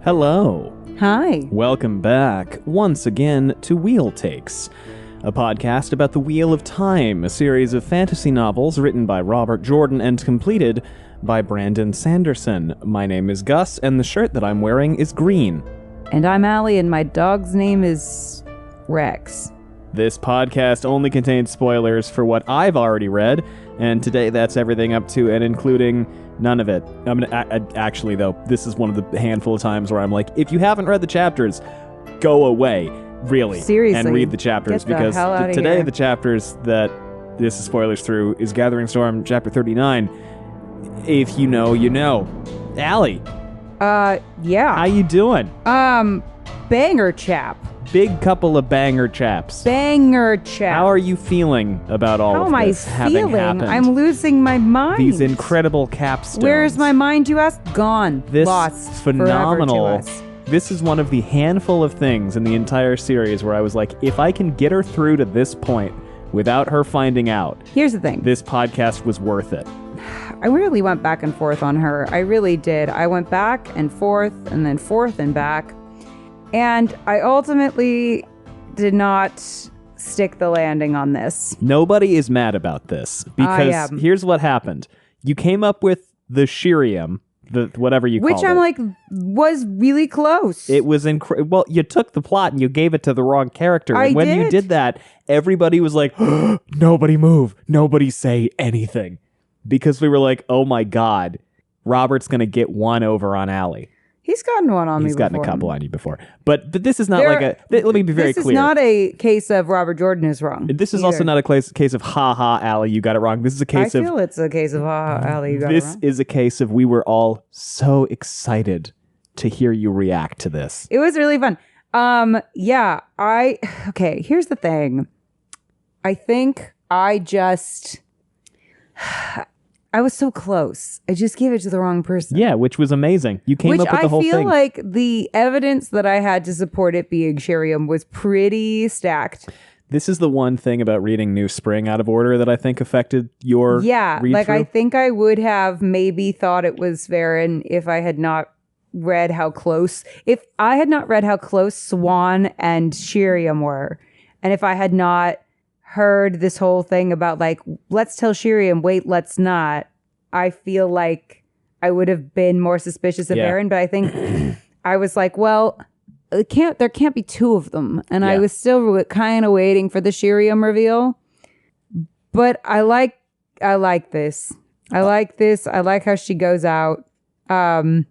Hello. Hi. Welcome back once again to Wheel Takes, a podcast about the Wheel of Time, a series of fantasy novels written by Robert Jordan and completed by Brandon Sanderson. My name is Gus, and the shirt that I'm wearing is green. And I'm Allie, and my dog's name is Rex. This podcast only contains spoilers for what I've already read, and today that's everything up to and including none of it. Actually, though, this is one of the handful of times where I'm like, if you haven't read the chapters, go away, really. Seriously. And read the chapters, Get the because hell outta today here. the chapters that this is spoilers through is Gathering Storm, chapter 39. If you know, you know. Allie, Yeah. how you doing? Banger chap. Big couple of banger chaps. Banger chap. How are you feeling about all How of am I this having feeling? happened? I'm losing my mind. These incredible capstones. Where's my mind, you ask? Gone. This Lost. phenomenal. Forever to us. This is one of the handful of things in the entire series where I was like, if I can get her through to this point without her finding out, Here's the thing. this podcast was worth it. I really went back and forth on her. I really did. I went back and forth and back. And I ultimately did not stick the landing on this. Nobody is mad about this because here's what happened. You came up with the Shirium, the whatever you called it. Which I'm like, was really close. It was incredible. Well, you took the plot and you gave it to the wrong character. I And when you did. did that, everybody was like, nobody move. Nobody say anything. Because we were like, oh my God, Robert's going to get one over on Allie. He's gotten one on me He's before. gotten a couple on you before. But this is not let me be very This clear. is not a case of Robert Jordan is wrong. This is either. also not a case of, ha, Allie, you got it wrong. This is a I case of, feel it's a case of, Allie, you got it this wrong. is a case of we were all so excited to hear you react to this. It was really fun. Okay, here's the thing. I think I was so close. I just gave it to the wrong person. Yeah, which was amazing. You came up with the whole thing. I feel like the evidence that I had to support it being Shirium was pretty stacked. This is the one thing about reading New Spring out of order that I think affected your read-through. I think I would have maybe thought it was Verin if I had not read how close. If I had not read how close Swan and Shirium were, and if I had not heard this whole thing about like, let's tell Shirium, wait, let's not, I feel like I would have been more suspicious of Verin, but I think I was like, well, there can't be two of them. And I was still kind of waiting for the Shirium reveal. But I like this. I like this. I like how she goes out. I'm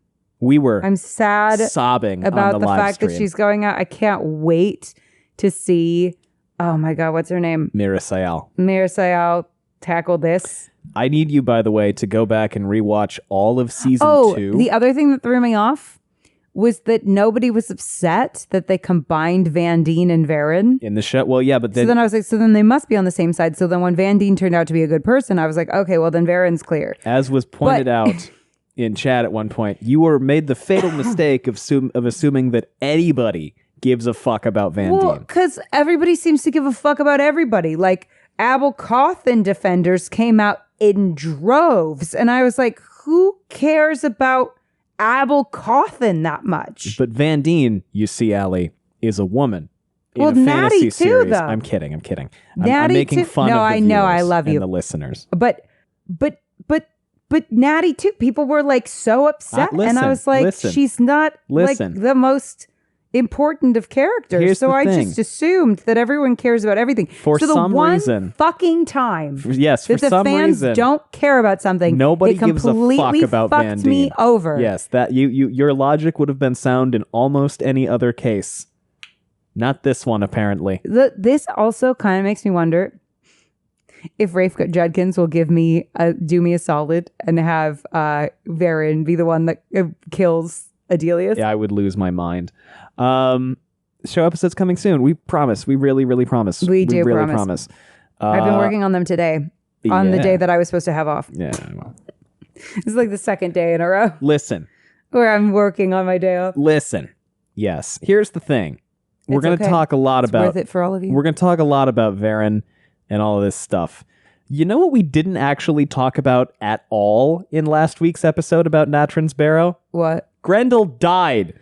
sad sobbing about on the live fact stream. that she's going out. I can't wait to see, oh my God, what's her name? Mira Sayal. Mira Sayal tackle this. I need you, by the way, to go back and rewatch all of season 2. The other thing that threw me off was that nobody was upset that they combined Van Dien and Verin. In the show. Well, yeah, but then... So then I was like, so then they must be on the same side. So then when Van Dien turned out to be a good person, I was like, okay, well then Verin's clear. As was pointed out in chat at one point, you were made the fatal mistake of assuming that anybody gives a fuck about Van Well, Dien. because everybody seems to give a fuck about everybody. Like, Abel Cawthon defenders came out in droves. And I was like, who cares about Abel Cawthon that much? But Van Dien, you see, Allie, is a woman. Well, in a Natty fantasy too, series. though. I'm kidding. I'm Natty making too. fun No, of the I know. I viewers love you. and the listeners. But Natty too. People were like so upset, and I was like, she's not like the most important of characters. Here's so the I thing. just assumed that everyone cares about everything. For so the some one reason. fucking time Yes, for that the some fans reason. don't care about something, Nobody it gives a fuck completely about fucked Van me Dien. over. Yes, that your logic would have been sound in almost any other case. Not this one, apparently. This also kind of makes me wonder if Rafe Judkins will do me a solid and have Verin be the one that kills Adelius. Yeah, I would lose my mind. Show episodes coming soon. We promise. We really, really promise. We do really promise. I've been working on them today, on the day that I was supposed to have off. Yeah. Well. This is like the second day in a row Listen. where I'm working on my day off. Listen. Yes. Here's the thing. We're going to okay. talk a lot about... Worth it for all of you. We're going to talk a lot about Verin and all of this stuff. You know what we didn't actually talk about at all in last week's episode about Natrin's Barrow? What? Grendel died.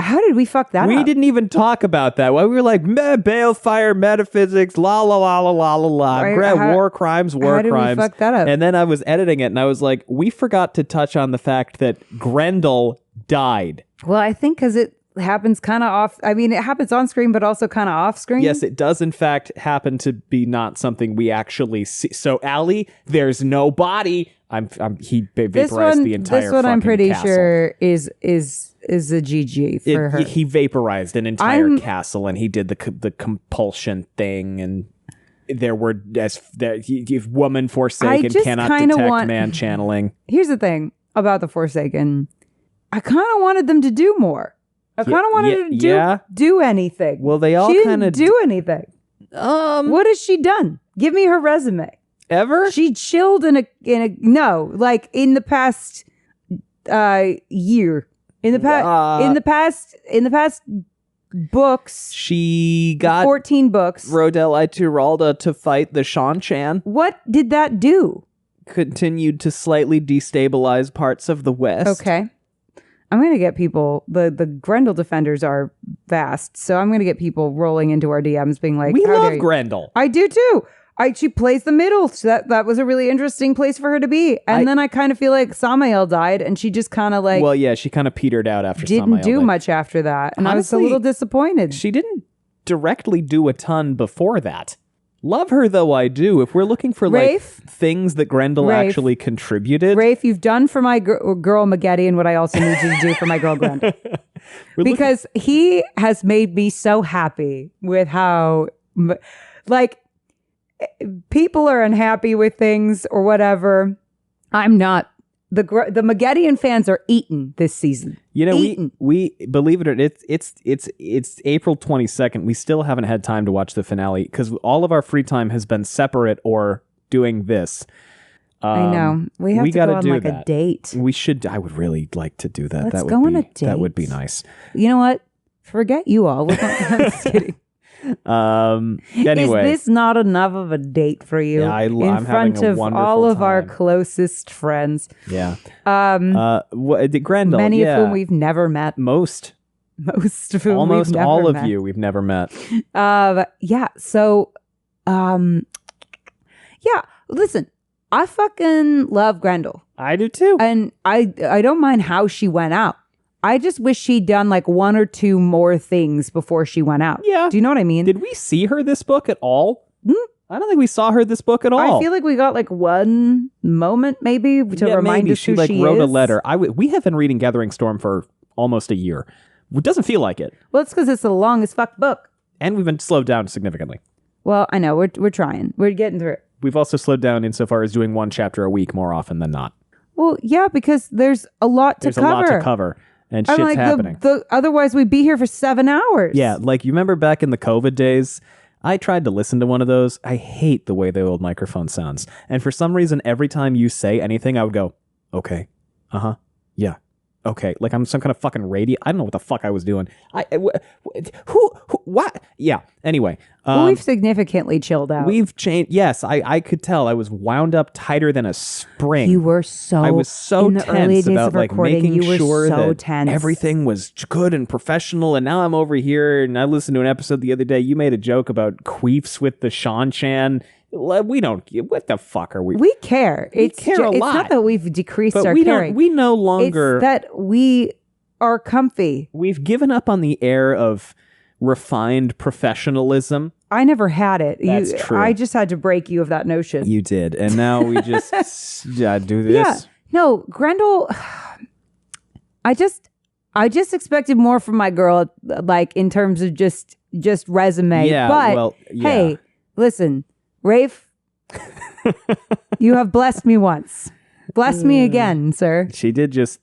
How did we fuck that up? We didn't even talk about that. Why we were like, balefire, metaphysics, la la la la la la la. War crimes, war how did crimes. We fuck that up? And then I was editing it, and I was like, we forgot to touch on the fact that Grendel died. Well, I think because it happens kind of off. I mean, it happens on screen, but also kind of off screen. Yes, it does, in fact, happen to be not something we actually see. So, Allie, there's no body. He vaporized the entire. This one, I'm pretty castle. sure is a GG for her. He vaporized an entire castle, and he did the compulsion thing, and there were woman Forsaken cannot detect man channeling. Here's the thing about the Forsaken. I kind of wanted them to do more. I kind of wanted her to do anything. Well, they all kind of do anything. What has she done? Give me her resume. Ever? She chilled in the past year. In the past books. She got 14 books. Rodel Ituralda to fight the Shan-Chan. What did that do? Continued to slightly destabilize parts of the West. Okay. I'm going to get people, the Grendel defenders are vast, so I'm going to get people rolling into our DMs being like, we love Grendel. I do too. She plays the middle, so that was a really interesting place for her to be. And then I kind of feel like Samael died, and she just kind of like... Well, yeah, she kind of petered out after Samael didn't do much after that, and honestly, I was a little disappointed. She didn't directly do a ton before that. Love her, though, I do. If we're looking for things that Grendel actually contributed... Rafe, you've done for my girl Maggedian what I also need you to do for my girl Grendel. Because he has made me so happy with how... Like, people are unhappy with things or whatever. I'm not. The Maggedian fans are eaten this season. You know, we believe it or not, it's April 22nd. We still haven't had time to watch the finale because all of our free time has been separate or doing this. I know. We have to go on like a date. We should. I would really like to do that. Let's go on a date. That would be nice. You know what? Forget you all. I'm just kidding. Anyway, is this not enough of a date for you? Yeah, in front of all of our closest friends. Yeah. Grendel. Many of whom we've never met. Most of whom almost we've never all met. of you we've never met. Yeah. So, yeah. Listen, I fucking love Grendel. I do too, and I don't mind how she went out. I just wish she'd done like one or two more things before she went out. Yeah. Do you know what I mean? Did we see her this book at all? I don't think we saw her this book at all. I feel like we got like one moment maybe to remind us who she is. Wrote a letter. We have been reading Gathering Storm for almost a year. It doesn't feel like it. Well, it's because it's the longest fuck book. And we've been slowed down significantly. Well, I know. We're trying. We're getting through it. We've also slowed down insofar as doing one chapter a week more often than not. Well, yeah, because there's a lot to cover. There's a lot to cover. And shit's happening. Otherwise, we'd be here for 7 hours. Yeah, like you remember back in the COVID days, I tried to listen to one of those. I hate the way the old microphone sounds. And for some reason, every time you say anything, I would go, okay, yeah, okay. Like I'm some kind of fucking radio. I don't know what the fuck I was doing. Who, what? Yeah, anyway. We've significantly chilled out. We've changed. Yes, I could tell. I was wound up tighter than a spring. You were so. I was so in the early tense days about of like recording, making you were sure so that tense. everything was good and professional. And now I'm over here, and I listened to an episode the other day. You made a joke about queefs with the Shan-Chan. We don't. What the fuck are we? We care. We care a lot. It's not that we've decreased but our caring. We no longer. It's that we are comfy. We've given up on the air of refined professionalism. I never had it. That's true. I just had to break you of that notion. You did. And now we just do this. Yeah. No, Grendel, I just expected more from my girl, like in terms of just resume. Yeah, but well, yeah. Hey, listen, Rafe, you have blessed me once. Bless me again, sir. She did just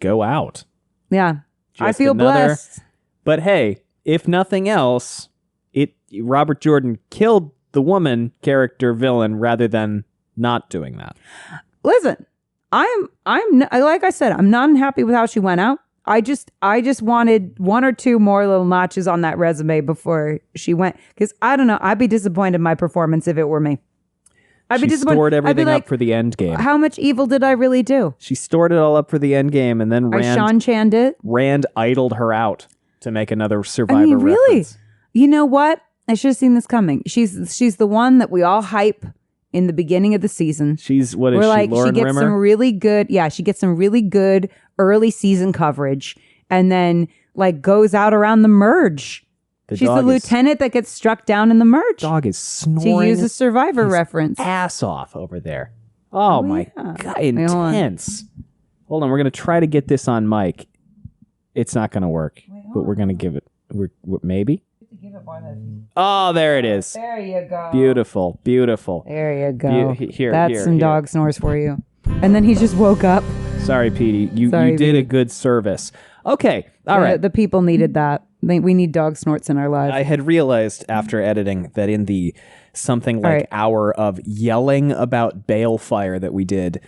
go out. Yeah. I Just feel blessed. But hey, if nothing else, Robert Jordan killed the woman character villain rather than not doing that. Listen, I'm like I said, I'm not unhappy with how she went out. I just wanted one or two more little notches on that resume before she went, because I don't know, I'd be disappointed in my performance if it were me. I'd be She disappointed. stored I'd be everything like, up for the end game. how much evil did I really do? She stored it all up for the end game, and then I Sean Channed it. Rand idled her out to make another Survivor I mean, really? reference. You know what? I should have seen this coming. She's the one that we all hype in the beginning of the season. She's what is We're she? like, Lauren she gets Rimmer? some really good. Yeah, she gets some really good early season coverage, and then like goes out around the merge. She's the lieutenant that gets struck down in the merge. Dog is To snoring. use a Survivor reference. Ass off over there. Oh my yeah. god, Wait, intense. Hold on, we're gonna try to get this on mic. It's not gonna work, but we're gonna give it. We're maybe. Oh, there it is. There you go. Beautiful, beautiful. There you go. Here, That's some dog snores for you. And then he just woke up. Sorry, Petey. You Sorry, did a Pete. good service. Okay, all right. The people needed that. We need dog snorts in our lives. I had realized after editing that in the something like hour of yelling about balefire that we did,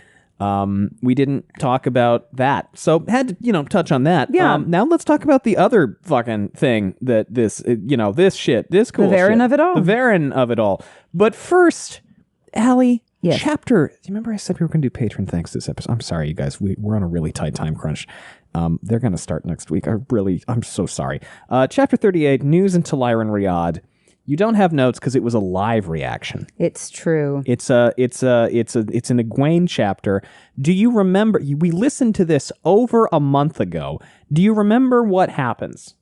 we didn't talk about that. So had to, touch on that. Yeah. Now let's talk about the other fucking thing that this cool The Verin shit. of it all? The Verin of it all. But first, Allie, Yes. chapter, do you remember I said we were going to do patron thanks this episode? I'm sorry, you guys. We're on a really tight time crunch. They're going to start next week. I'm so sorry. Chapter 38, News in Tel'aran'rhiod. You don't have notes because it was a live reaction. It's true. It's an Egwene chapter. Do you remember? We listened to this over a month ago. Do you remember what happens?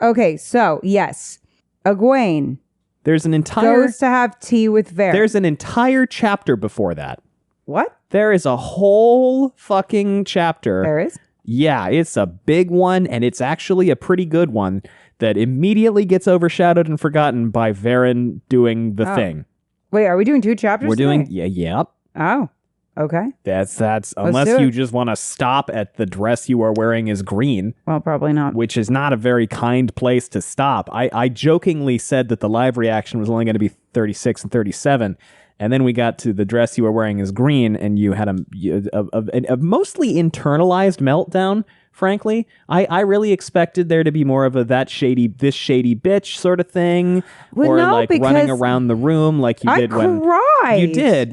Okay, so yes, Egwene There's an entire goes to have tea with Verin. There's an entire chapter before that. What? There is a whole fucking chapter. There is? Yeah, it's a big one, and it's actually a pretty good one that immediately gets overshadowed and forgotten by Verin doing the thing. Wait, are we doing 2 chapters? We're doing, today? yep. Oh, okay. That's unless do you it. just want to stop at the dress you are wearing is green, Well, probably not. which is not a very kind place to stop. I jokingly said that the live reaction was only going to be 36 and 37, and then we got to the dress you were wearing is green, and you had a mostly internalized meltdown. Frankly, I really expected there to be more of this shady bitch sort of thing, Well, or no, like running because around the room like you did when cried.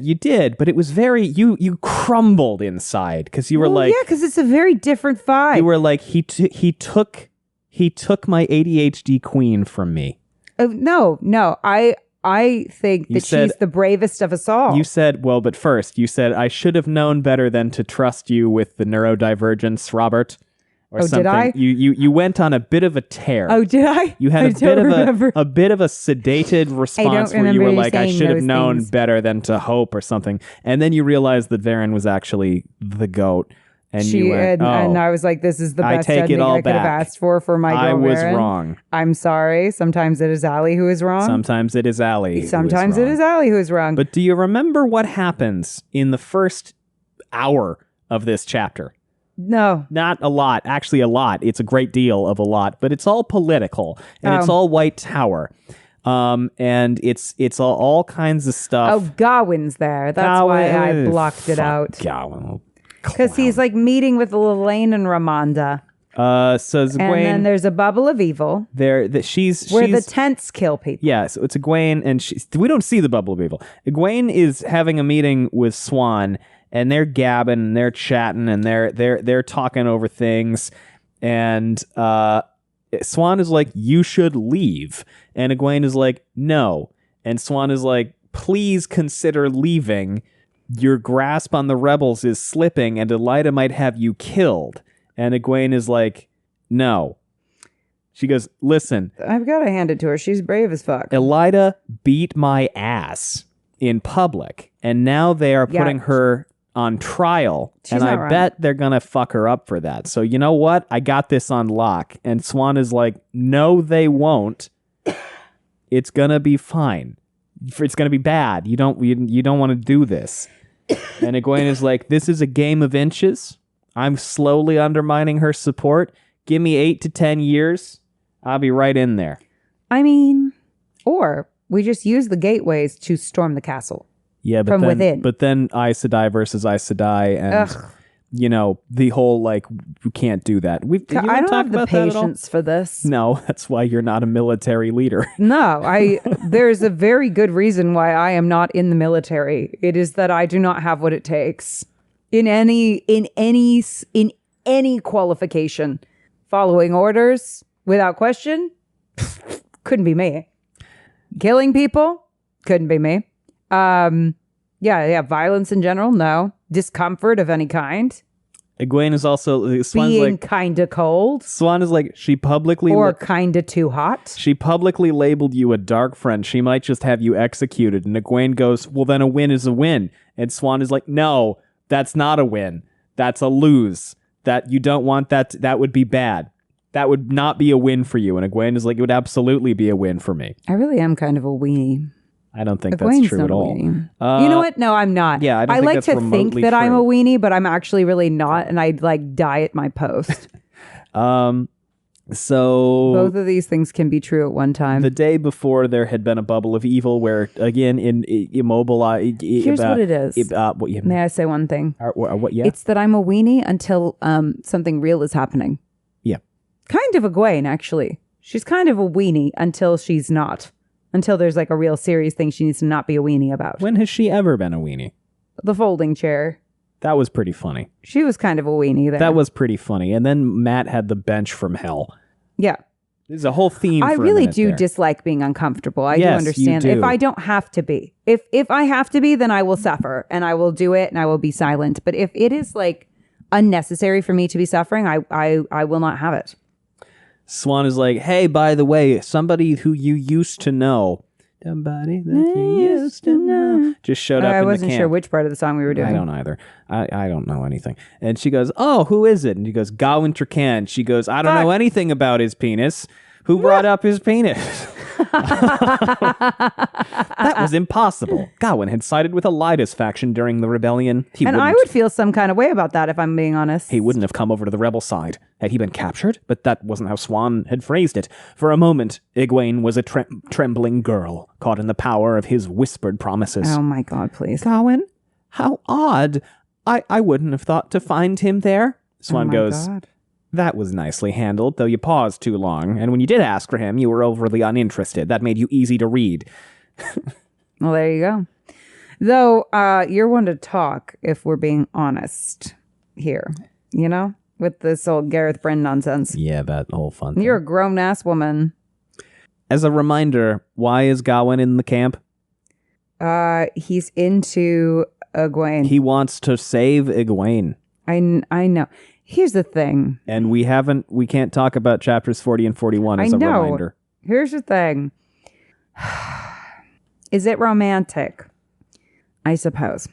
you did, but it was very you crumbled inside because you were Well, like, yeah, because it's a very different vibe. you were like he took my ADHD queen from me. No, I think that said- she's the bravest of us all. You said, well, but first you said I should have known better than to trust you with the neurodivergence, Robert. Or did something. I? You went on a bit of a tear. Oh, did I? You had I a don't bit of a sedated response where you remember were you like, I saying should have those known things. better than to hope or something. And then you realized that Verin was actually the goat. And you went, and I was like, this is the I best take it ending all I could have back. asked for my girl I was Verin. wrong. I'm sorry. Sometimes it is Allie who is wrong. Sometimes it is Allie. Sometimes it is Allie who is wrong. But do you remember what happens in the first hour of this chapter? no. Not a lot. Actually, a lot. It's a great deal of a lot, but it's all political and it's all White Tower. And it's all kinds of stuff. Oh, Gawain's there. That's why I blocked it out. Gawain. Because he's like meeting with Lelaine and Ramonda. So And then Egwene, there's a bubble of evil she's where the tents kill people. yeah, so it's Egwene, and we don't see the bubble of evil. Egwene is having a meeting with Swan, and they're gabbing, and they're chatting, and they're talking over things, and Swan is like, "You should leave," and Egwene is like, "No," and Swan is like, "Please consider leaving. Your grasp on the rebels is slipping, and Elida might have you killed." And Egwene is like, "No." She goes, "Listen, I've got to hand it to her. She's brave as fuck. Elida beat my ass in public, and now they are Yeah. putting her on trial, She's and I not wrong. bet they're going to fuck her up for that. So you know what? I got this on lock." And Swan is like, "No, they won't. It's going to be fine. It's going to be bad. You don't want to do this." And Egwene is like, "This is a game of inches. I'm slowly undermining her support. Give me 8 to 10 years. I'll be right in there." I mean, or we just use the gateways to storm the castle. Yeah, but From then, within. But then Aes Sedai versus Aes Sedai, and Ugh. the whole, like, you can't do that. Did you I don't talk have the about that at all? patience for this. No, that's why you're not a military leader. No, there's a very good reason why I am not in the military. It is that I do not have what it takes in any qualification. Following orders without question couldn't be me. Killing people couldn't be me. Violence in general, no. Discomfort of any kind. Egwene is also Swan's being like kind of cold. Swan is like she publicly or kind of too hot. She publicly labeled you a dark friend. She might just have you executed. And Egwene goes, well, then a win is a win. And Swan is like, no, that's not a win. That's a lose. That you don't want that. That would be bad. That would not be a win for you. And Egwene is like, it would absolutely be a win for me. I really am kind of a weenie. I don't think that's true at all. You know what? No, I'm not. Yeah, I like to think that I'm a weenie, but I'm actually really not, and I like die at my post. So both of these things can be true at one time. The day before, there had been a bubble of evil where, again, in Immobile... Here's what it is. May I say one thing? What? Yeah. It's that I'm a weenie until something real is happening. Yeah. Kind of Egwene, actually. She's kind of a weenie until she's not. Until there's like a real serious thing she needs to not be a weenie about. When has she ever been a weenie? The folding chair. That was pretty funny. She was kind of a weenie there. That was pretty funny. And then Matt had the bench from hell. Yeah. There's a whole theme I for really a minute do there. dislike being uncomfortable. I do Yes, understand. you do. If I don't have to be. If I have to be, then I will suffer. And I will do it and I will be silent. But if it is like unnecessary for me to be suffering, I will not have it. Swan is like, hey, by the way, somebody who you used to know... Somebody that you used to know just showed up in the camp. I wasn't sure which part of the song we were doing. I don't either. I don't know anything. And she goes, oh, who is it? And he goes, Gawain Trakan. She goes, I don't know anything about his penis. Who brought up his penis? That was impossible. Gawain had sided with Elidas faction during the rebellion. I would feel some kind of way about that if I'm being honest. He wouldn't have come over to the rebel side had he been captured, but that wasn't how Swan had phrased it. For a moment, Egwene was a trembling girl, caught in the power of his whispered promises. Oh my God, please. Gawain? How odd. I wouldn't have thought to find him there. Swan goes, God. That was nicely handled, though you paused too long, and when you did ask for him, you were overly uninterested. That made you easy to read. Well, there you go. Though, you're one to talk, if we're being honest here, you know? With this old Gareth Bryn nonsense. Yeah, that whole fun thing. You're a grown-ass woman. As a reminder, why is Gawain in the camp? He's into Egwene. He wants to save Egwene. I know. Here's the thing. And we can't talk about chapters 40 and 41 as a reminder. Here's the thing. Is it romantic? I suppose.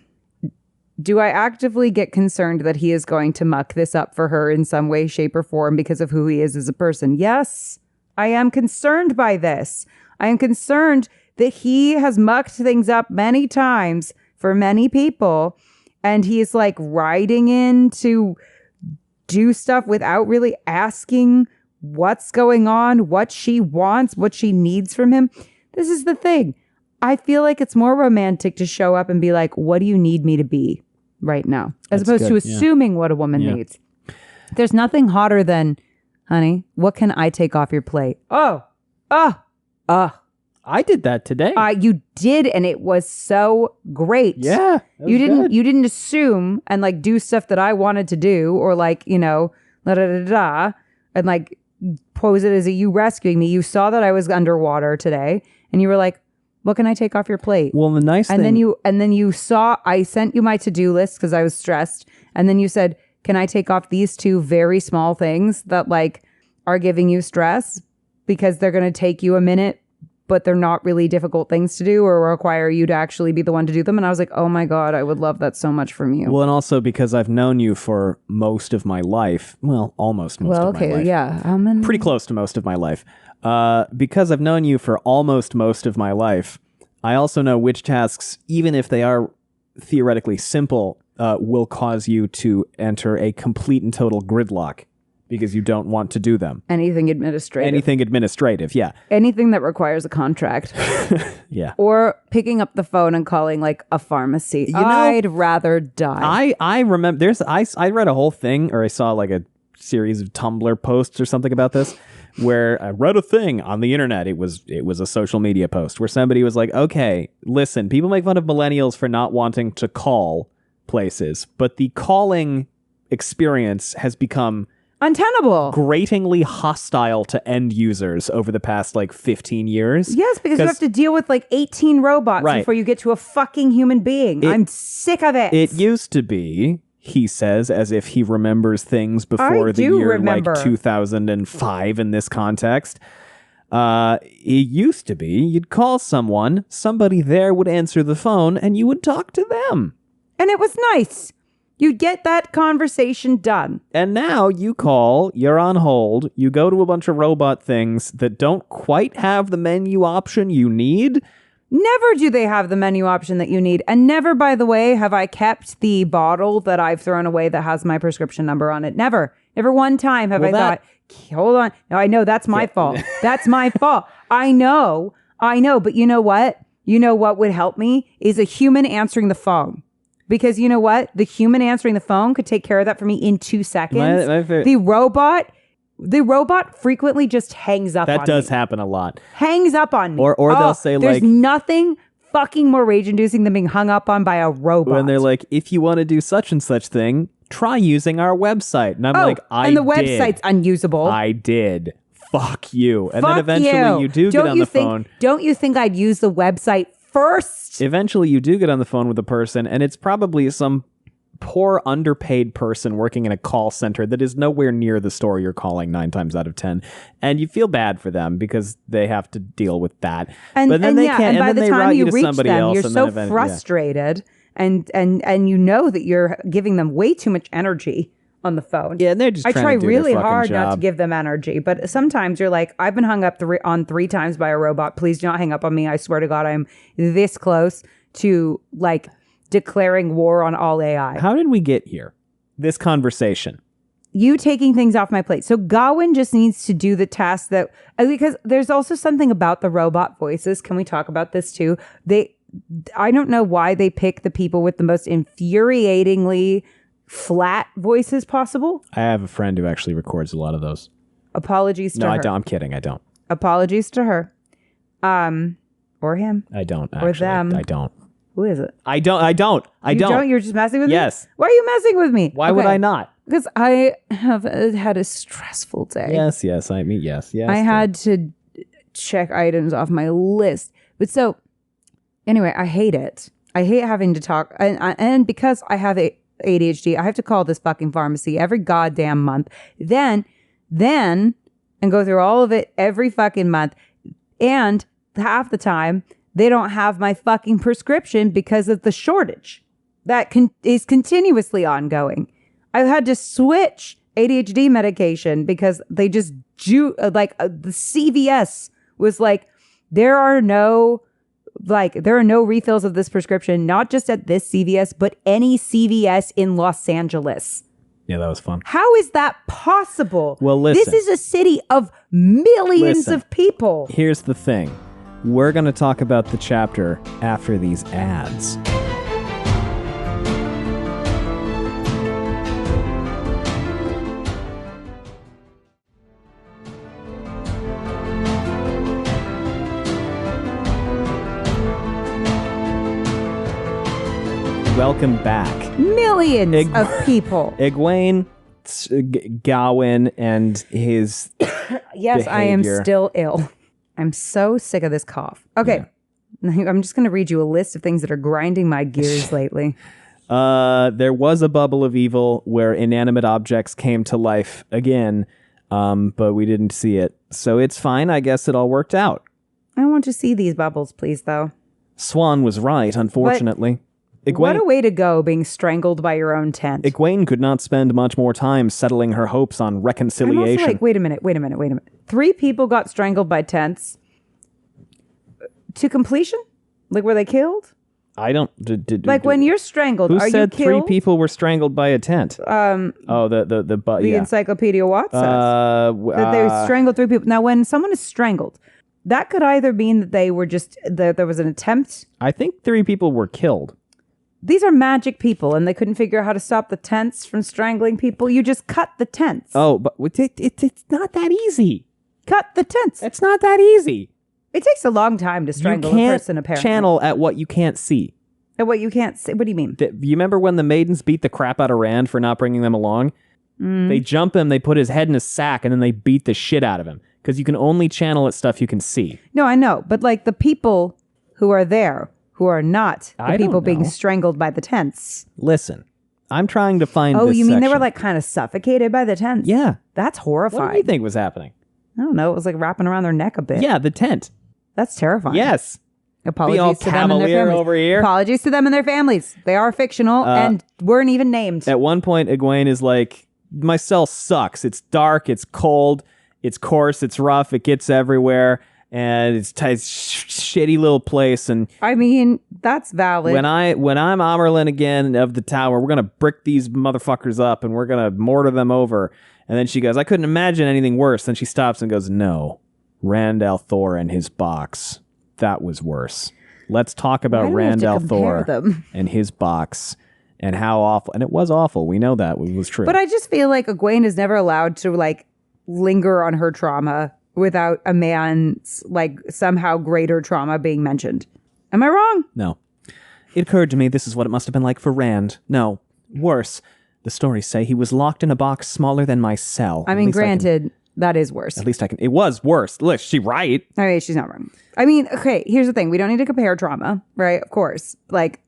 Do I actively get concerned that he is going to muck this up for her in some way, shape, or form because of who he is as a person? Yes, I am concerned by this. I am concerned that he has mucked things up many times for many people, and he is like riding in to do stuff without really asking what's going on, what she wants, what she needs from him. This is the thing. I feel like it's more romantic to show up and be like, what do you need me to be right now? As opposed to assuming what a woman needs. There's nothing hotter than, honey, what can I take off your plate? I did that today. You did, and it was so great. Yeah. You didn't assume and like do stuff that I wanted to do, or like, you know, and like pose it as a you rescuing me. You saw that I was underwater today, and you were like, what can I take off your plate? Well, the nice thing... And then you saw, I sent you my to-do list because I was stressed. And then you said, can I take off these two very small things that like are giving you stress because they're going to take you a minute, but they're not really difficult things to do or require you to actually be the one to do them. And I was like, oh my God, I would love that so much from you. Well, and also because I've known you for most of my life. Well, almost most of my life. Yeah. Pretty close to most of my life. Because I've known you for almost most of my life, I also know which tasks, even if they are theoretically simple, will cause you to enter a complete and total gridlock. because you don't want to do them. Anything administrative. Anything administrative, yeah. Anything that requires a contract. Yeah. Or picking up the phone and calling like a pharmacy. I'd rather die. I remember I read a whole thing, or I saw like a series of Tumblr posts or something about this, where I read a thing on the internet. It was a social media post where somebody was like, okay, listen, people make fun of millennials for not wanting to call places, but the calling experience has become untenable, gratingly hostile to end users over the past like 15 years. Yes, because you have to deal with like 18 robots before you get to a fucking human being. I'm sick of it. It used to be, he says, as if he remembers things before the year like 2005 in this context. It used to be you'd call someone, somebody there would answer the phone, and you would talk to them. And it was nice. You'd get that conversation done. And now you call, you're on hold, you go to a bunch of robot things that don't quite have the menu option you need. Never do they have the menu option that you need. And never, by the way, have I kept the bottle that I've thrown away that has my prescription number on it. Never. Never one time have I thought, hold on. No, I know that's my fault. That's my fault. I know. But you know what? You know what would help me is a human answering the phone. Because you know what? The human answering the phone could take care of that for me in 2 seconds. The robot frequently just hangs up on me. That does happen a lot. Hangs up on me. Or they'll say there's nothing fucking more rage-inducing than being hung up on by a robot. When they're like, if you want to do such and such thing, try using our website. And I'm like, and the website's unusable. I did. Fuck you. And then eventually you do get on the phone. Don't you think I'd use the website first? Eventually you do get on the phone with a person, and it's probably some poor underpaid person working in a call center that is nowhere near the store you're calling 9 times out of 10. And you feel bad for them because they have to deal with that. But then they can't. And by the time you reach them, else, you're so frustrated and you know that you're giving them way too much energy on the phone. Yeah, and they're just I trying try to do really their hard job. not to give them energy, but sometimes you're like, I've been hung up on 3 times by a robot. Please do not hang up on me. I swear to God, I'm this close to like declaring war on all AI. How did we get here? This conversation. You taking things off my plate. So Gawain just needs to do the task that, because there's also something about the robot voices. Can we talk about this too? I don't know why they pick the people with the most infuriatingly flat voices possible. I have a friend who actually records a lot of those. Apologies to her. No, I don't. I'm kidding. I don't. Apologies to her. Or him. I don't. Actually. Or them. I don't. Who is it? I don't. You're just messing with me? Yes. Why are you messing with me? Why would I not? Because I have had a stressful day. Yes. I had to check items off my list. But so, anyway, I hate it. I hate having to talk. And because I have ADHD, I have to call this fucking pharmacy every goddamn month. Then, and go through all of it every fucking month. And half the time, they don't have my fucking prescription because of the shortage that is continuously ongoing. I've had to switch ADHD medication because they just the CVS was like, there are no refills of this prescription, not just at this CVS, but any CVS in Los Angeles. Yeah, that was fun. How is that possible? Well, listen. This is a city of millions of people. Here's the thing. We're going to talk about the chapter after these ads. Welcome back. Millions of people. Egwene, Gawain, and his Yes, behavior. I am still ill. I'm so sick of this cough. Okay. Yeah. I'm just going to read you a list of things that are grinding my gears lately. There was a bubble of evil where inanimate objects came to life again, but we didn't see it. So it's fine. I guess it all worked out. I want to see these bubbles, please, though. Swan was right, unfortunately. What a way to go, being strangled by your own tent. Egwene could not spend much more time settling her hopes on reconciliation. I'm also like, wait a minute. 3 people got strangled by tents to completion? Like, were they killed? I don't. Like when you're strangled, who are said you killed? 3 people were strangled by a tent? The The Encyclopedia Watts says that they strangled 3 people. Now, when someone is strangled, that could either mean that they were just that there was an attempt. I think 3 people were killed. These are magic people, and they couldn't figure out how to stop the tents from strangling people. You just cut the tents. Oh, but it's not that easy. Cut the tents. It's not that easy. It takes a long time to strangle a person, apparently. Channel at what you can't see. At what you can't see? What do you mean? You remember when the maidens beat the crap out of Rand for not bringing them along? They jump him, they put his head in a sack, and then they beat the shit out of him. Because you can only channel at stuff you can see. No, I know. But like the people who are there, who are not the people being strangled by the tents. Listen, I'm trying to find Oh, this you mean they section. were like kind of suffocated by the tents? Yeah. That's horrifying. What do you think was happening? I don't know. It was like wrapping around their neck a bit. Yeah, the tent. That's terrifying. Yes. Apologies Be all to them and their cavalier families. over here. Apologies to them and their families. They are fictional and weren't even named. At one point, Egwene is like, my cell sucks. It's dark, it's cold, it's coarse, it's rough, it gets everywhere, and it's shitty little place. And I mean, that's valid. when I'm Amerlin again of the tower, we're gonna brick these motherfuckers up and we're gonna mortar them over. And then she goes, I couldn't imagine anything worse. Then she stops and goes, no, Rand al'Thor and his box. That was worse. Let's talk about Rand al'Thor and his box and how awful. And it was awful. We know that. It was true. But I just feel like Egwene is never allowed to like linger on her trauma without a man's like somehow greater trauma being mentioned. Am I wrong? No. It occurred to me this is what it must have been like for Rand. No. Worse. The stories say he was locked in a box smaller than my cell. I mean, granted, that is worse. At least I can. It was worse. Look, she right. I mean, she's not wrong. I mean, okay, here's the thing. We don't need to compare trauma, right? Of course. Like,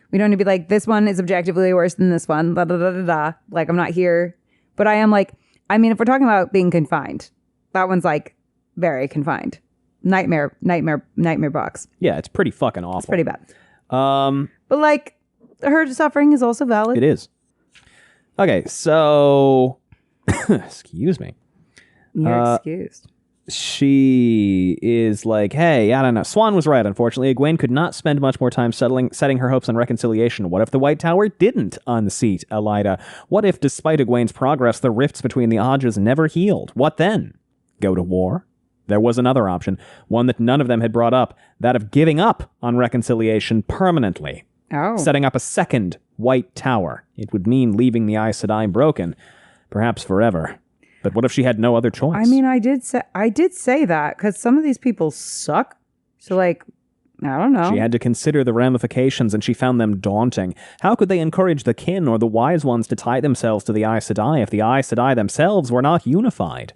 we don't need to be like, this one is objectively worse than this one. Da, da, da, da, da. Like, I'm not here. But I am like, I mean, if we're talking about being confined, that one's like very confined. Nightmare box. Yeah, it's pretty fucking awful. It's pretty bad. But like, her suffering is also valid. It is. Okay, so excuse me. You're excused. She is like, hey, I don't know. Swan was right, unfortunately. Egwene could not spend much more time setting her hopes on reconciliation. What if the White Tower didn't unseat Elaida? What if, despite Egwene's progress, the rifts between the Ajahs never healed? What then? Go to war? There was another option, one that none of them had brought up, that of giving up on reconciliation permanently. Oh. Setting up a second White Tower. It would mean leaving the Aes Sedai broken, perhaps forever. But what if she had no other choice? I mean, I did say that because some of these people suck. So, like, I don't know. She had to consider the ramifications, and she found them daunting. How could they encourage the kin or the wise ones to tie themselves to the Aes Sedai if the Aes Sedai themselves were not unified?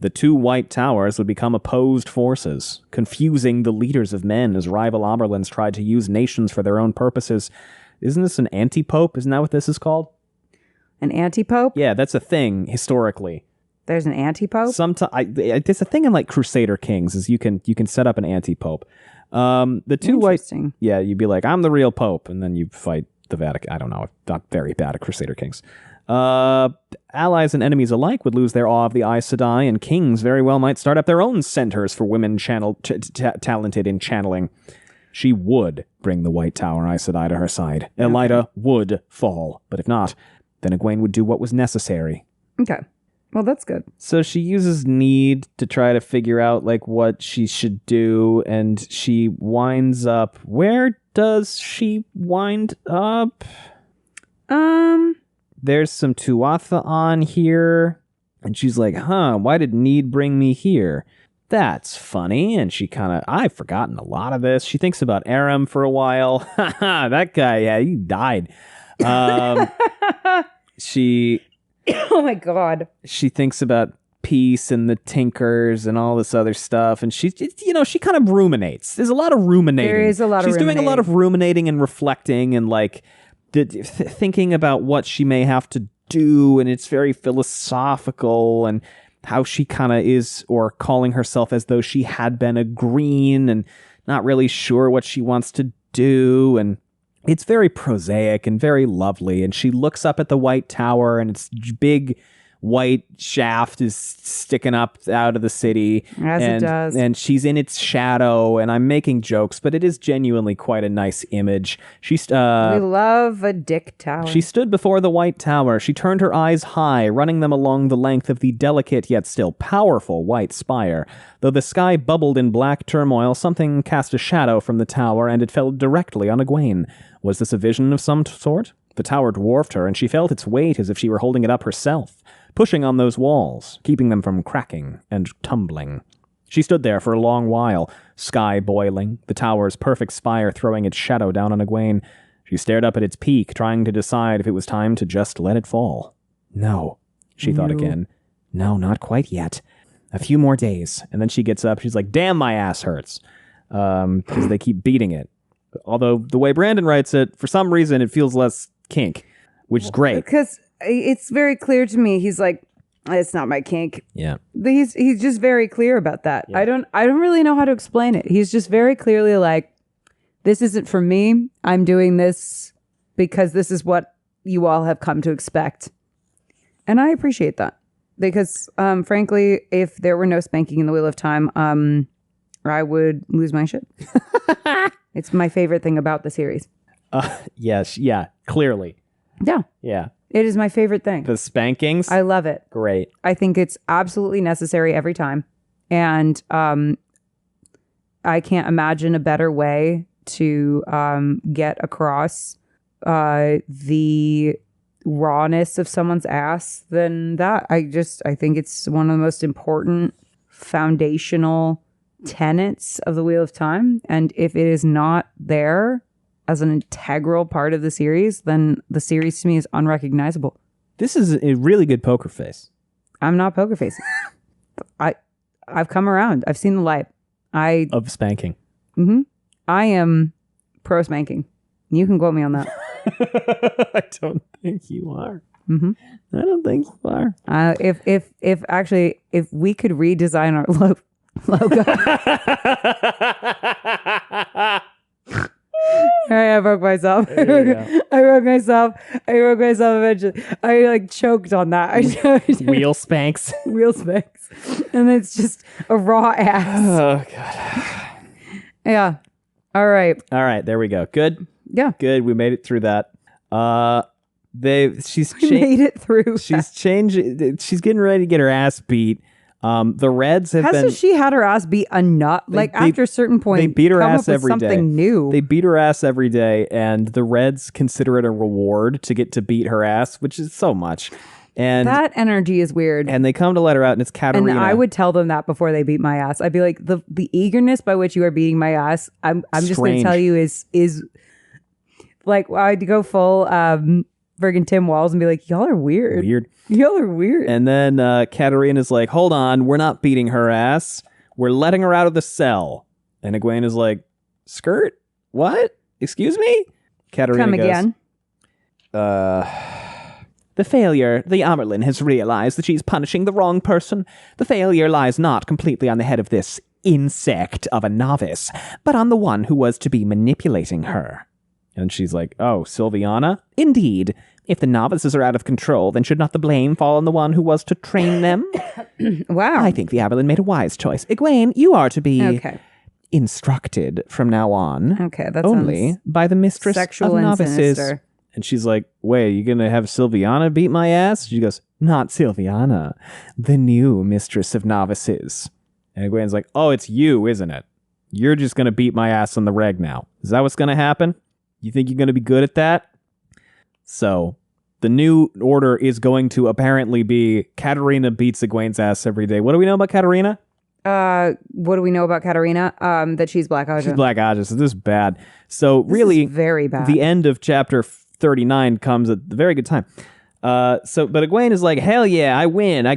The 2 White Towers would become opposed forces, confusing the leaders of men as rival Amerlins tried to use nations for their own purposes. Isn't this an anti-pope? Isn't that what this is called? An anti-pope? Yeah, that's a thing historically. There's an anti-pope? It's a thing in like Crusader Kings is you can set up an anti-pope. The 2 White, yeah, you'd be like, I'm the real pope, and then you fight the Vatican. I don't know, I'm not very bad at Crusader Kings. Allies and enemies alike would lose their awe of the Aes Sedai, and kings very well might start up their own centers for women talented in channeling. She would bring the White Tower Aes Sedai to her side. Okay. Elaida would fall, but if not, then Egwene would do what was necessary. Okay. Well, that's good. So she uses need to try to figure out like what she should do, and she winds up. Where does she wind up? There's some Tuatha on here, and she's like, why did need bring me here? That's funny. And she I've forgotten a lot of this. She thinks about Aram for a while. That guy, yeah, he died. Oh my God. She thinks about peace and the Tinkers and all this other stuff. And she kind of ruminates. There's a lot of ruminating. There is a lot of ruminating. She's doing a lot of ruminating and reflecting and like thinking about what she may have to do. And it's very philosophical and how she kind of is, or calling herself as though she had been a green and not really sure what she wants to do. And it's very prosaic and very lovely. And she looks up at the White Tower and its big white shaft is sticking up out of the city. It does. And she's in its shadow, and I'm making jokes, but it is genuinely quite a nice image. We love a dick tower. She stood before the white tower. She turned her eyes high, running them along the length of the delicate yet still powerful white spire. Though the sky bubbled in black turmoil, something cast a shadow from the tower, and it fell directly on Egwene. Was this a vision of some sort? The tower dwarfed her, and she felt its weight as if she were holding it up herself, pushing on those walls, keeping them from cracking and tumbling. She stood there for a long while, sky boiling, the tower's perfect spire throwing its shadow down on Egwene. She stared up at its peak, trying to decide if it was time to just let it fall. No, she thought again. No, not quite yet. A few more days. And then she gets up. She's like, damn, my ass hurts. Because they keep beating it. Although the way Brandon writes it, for some reason, it feels less kink, which is great. Because it's very clear to me. He's like, it's not my kink. Yeah. He's just very clear about that. Yeah. I don't really know how to explain it. He's just very clearly like, this isn't for me. I'm doing this because this is what you all have come to expect. And I appreciate that. Because, frankly, if there were no spanking in the Wheel of Time, I would lose my shit. It's my favorite thing about the series. Yes, yeah, clearly. Yeah. Yeah. It is my favorite thing. The spankings? I love it. Great. I think it's absolutely necessary every time. And I can't imagine a better way to get across the rawness of someone's ass than that. I think it's one of the most important foundational tenets of the Wheel of Time. And if it is not there as an integral part of the series, then the series to me is unrecognizable. This is a really good poker face. I'm not poker facing. I've come around. I've seen the light. Of spanking. Mm-hmm. I am pro spanking. You can quote me on that. I don't think you are. Mm-hmm. I don't think you are. If we could redesign our logo. All right, I broke myself. I broke myself eventually. I choked on that. Wheel spanks. Wheel spanks. And it's just a raw ass. Oh, God. Yeah. All right. All right, there we go. Good? Yeah. Good. We made it through that. She's made it through. She's getting ready to get her ass beat. The Reds Hasn't she had her ass beat enough? After a certain point, they beat her ass every day. Something new. They beat her ass every day, and the Reds consider it a reward to get to beat her ass, which is so much. And that energy is weird. And they come to let her out, and it's Katarina. And I would tell them that before they beat my ass. I'd be like, the eagerness by which you are beating my ass, I'm just going to tell you is like, I'd go full friggin' Tim Walls and be like, y'all are weird. Y'all are weird. And then Katarina's like, hold on, we're not beating her ass. We're letting her out of the cell. And Egwene is like, skirt? What? Excuse me? Katarina Come goes, again. The failure, the Amerlin has realized that she's punishing the wrong person. The failure lies not completely on the head of this insect of a novice, but on the one who was to be manipulating her. And she's like, oh, Sylviana? Indeed. If the novices are out of control, then should not the blame fall on the one who was to train them? Wow. I think the Aberlin made a wise choice. Egwene, you are to be instructed from now on. Okay, that's only by the mistress sexual of novices. Sinister. And she's like, wait, are you going to have Sylviana beat my ass? She goes, not Sylviana, the new mistress of novices. And Egwene's like, oh, it's you, isn't it? You're just going to beat my ass on the reg now. Is that what's going to happen? You think you're going to be good at that? So, the new order is going to apparently be Katarina beats Egwene's ass every day. What do we know about Katarina? What do we know about Katarina? That she's Black Aja. She's Black Aja, so this is bad. So, this really, is very bad. The end of chapter 39 comes at a very good time. But Egwene is like, hell yeah, I win. I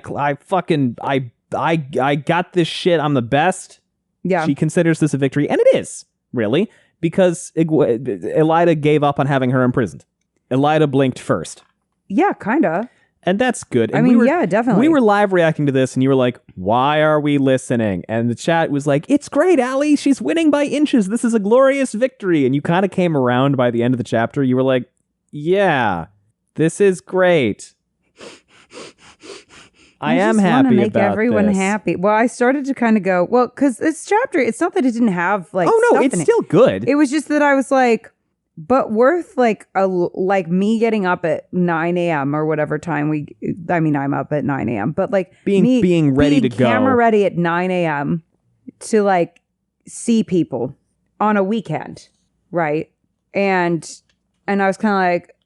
got this shit. I'm the best. Yeah. She considers this a victory, and it is, really. Because Elida gave up on having her imprisoned. Elida blinked first. Yeah, kind of. And that's good. And yeah, definitely. We were live reacting to this, and you were like, why are we listening? And the chat was like, it's great, Allie. She's winning by inches. This is a glorious victory. And you kind of came around by the end of the chapter. You were like, yeah, this is great. I am just happy want to make about everyone this. happy. Well, I started to kind of go, well, because this chapter, it's not that it didn't have like, Oh no, stuff it's in still good. It was just that I was like, but worth like me getting up at 9 a.m. or whatever time I'm up at 9 a.m. But like being ready to go. Camera ready at 9 a.m. to like see people on a weekend, right? And I was kind of like,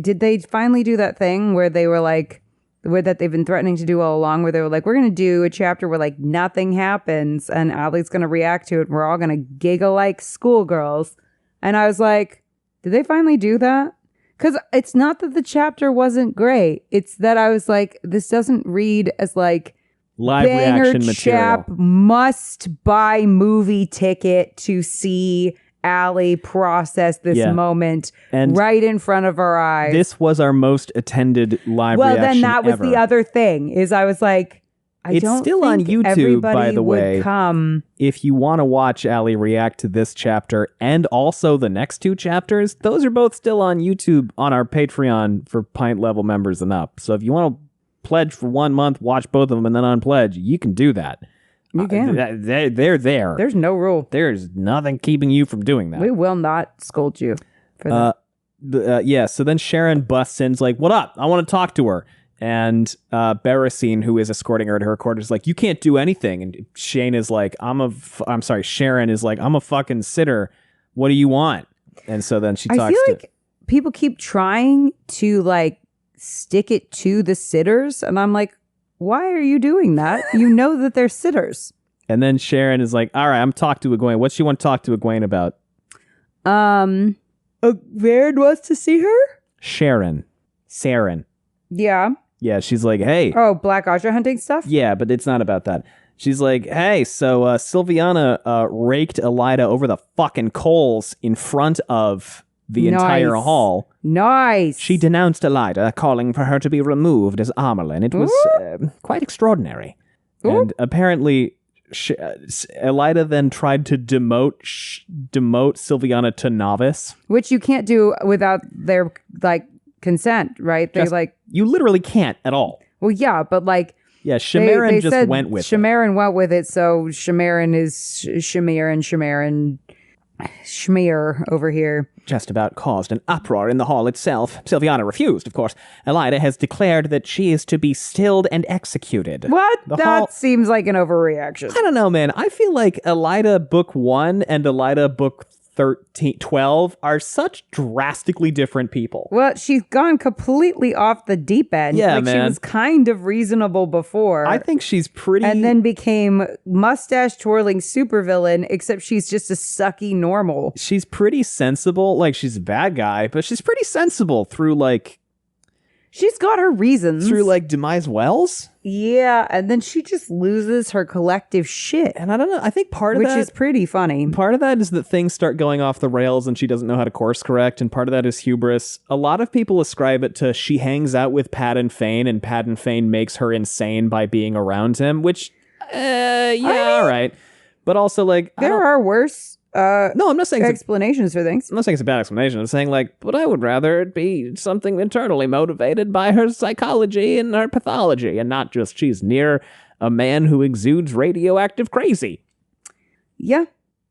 did they finally do that thing where they were like, that they've been threatening to do all along, where they were like, we're going to do a chapter where like nothing happens and Allie's going to react to it and we're all going to giggle like schoolgirls. And I was like, did they finally do that? Because it's not that the chapter wasn't great. It's that I was like, this doesn't read as like live banger reaction material. chap must buy movie ticket to see Allie process this moment and right in front of our eyes. This was our most attended live reaction then that was ever. the other thing, is I was like, It's still on YouTube, by the way. Come. If you want to watch Allie react to this chapter and also the next two chapters, those are both still on YouTube on our Patreon for pint level members and up. So if you want to pledge for 1 month, watch both of them, and then unpledge, you can do that. You can. They're there. There's no rule. There's nothing keeping you from doing that. We will not scold you for that. Yeah, so then Sharon busts in, like, what up? I want to talk to her. And Barricine, who is escorting her to her quarters, is like, you can't do anything. And Sharon is like, I'm a fucking sitter. What do you want? And so then she talks I feel like people keep trying to like stick it to the sitters. And I'm like, why are you doing that? You know that they're sitters. And then Sharon is like, all right, I'm talking to Egwene. What she want to talk to Egwene about? Verin wants to see her? Sharon. Yeah. Yeah, she's like, hey. Oh, Black Aja hunting stuff? Yeah, but it's not about that. She's like, hey, so Sylviana raked Elida over the fucking coals in front of the entire hall. Nice. She denounced Elida, calling for her to be removed as Amerlin. It was quite extraordinary. Ooh. And apparently, Elida then tried to demote Sylviana to novice. Which you can't do without their, like, consent, right? You literally can't at all. Well, yeah, but like... Yeah, Shamarin just went with it. Shamarin went with it, so Shamarin is Schmear over here. Just about caused an uproar in the hall itself. Sylviana refused, of course. Elida has declared that she is to be stilled and executed. What? That seems like an overreaction. I don't know, man. I feel like Elida Book 1 and Elida Book 12 are such drastically different people. Well, she's gone completely off the deep end. Yeah, like, man. She was kind of reasonable before. I think she's pretty... And then became mustache-twirling supervillain, except she's just a sucky normal. She's pretty sensible. Like, she's a bad guy, but she's pretty sensible through, like... She's got her reasons. Through, like, Demise Wells? Yeah, and then she just loses her collective shit. And I don't know, I think part of that... Which is pretty funny. Part of that is that things start going off the rails and she doesn't know how to course correct, and part of that is hubris. A lot of people ascribe it to she hangs out with Padden Fane, and Padden Fane makes her insane by being around him, which, all right. But also, like... There are worse... no, I'm not saying explanations for things. I'm not saying it's a bad explanation. I'm saying, like, but I would rather it be something internally motivated by her psychology and her pathology, and not just she's near a man who exudes radioactive crazy. Yeah.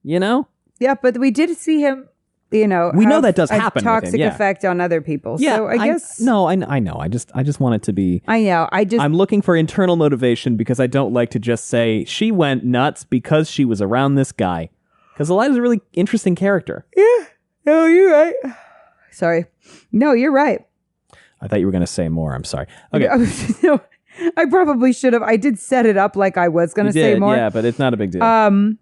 You know? Yeah, but we did see him, we know that does happen. Toxic with him, yeah. effect on other people. Yeah, so I guess. I know. I just want it to be. I know. I'm looking for internal motivation because I don't like to just say she went nuts because she was around this guy. Because Elida's a really interesting character. Yeah. No, you're right. Sorry. No, you're right. I thought you were going to say more. I'm sorry. Okay. No, I probably should have. I did set it up like I was going to say more. Yeah, but it's not a big deal. I'm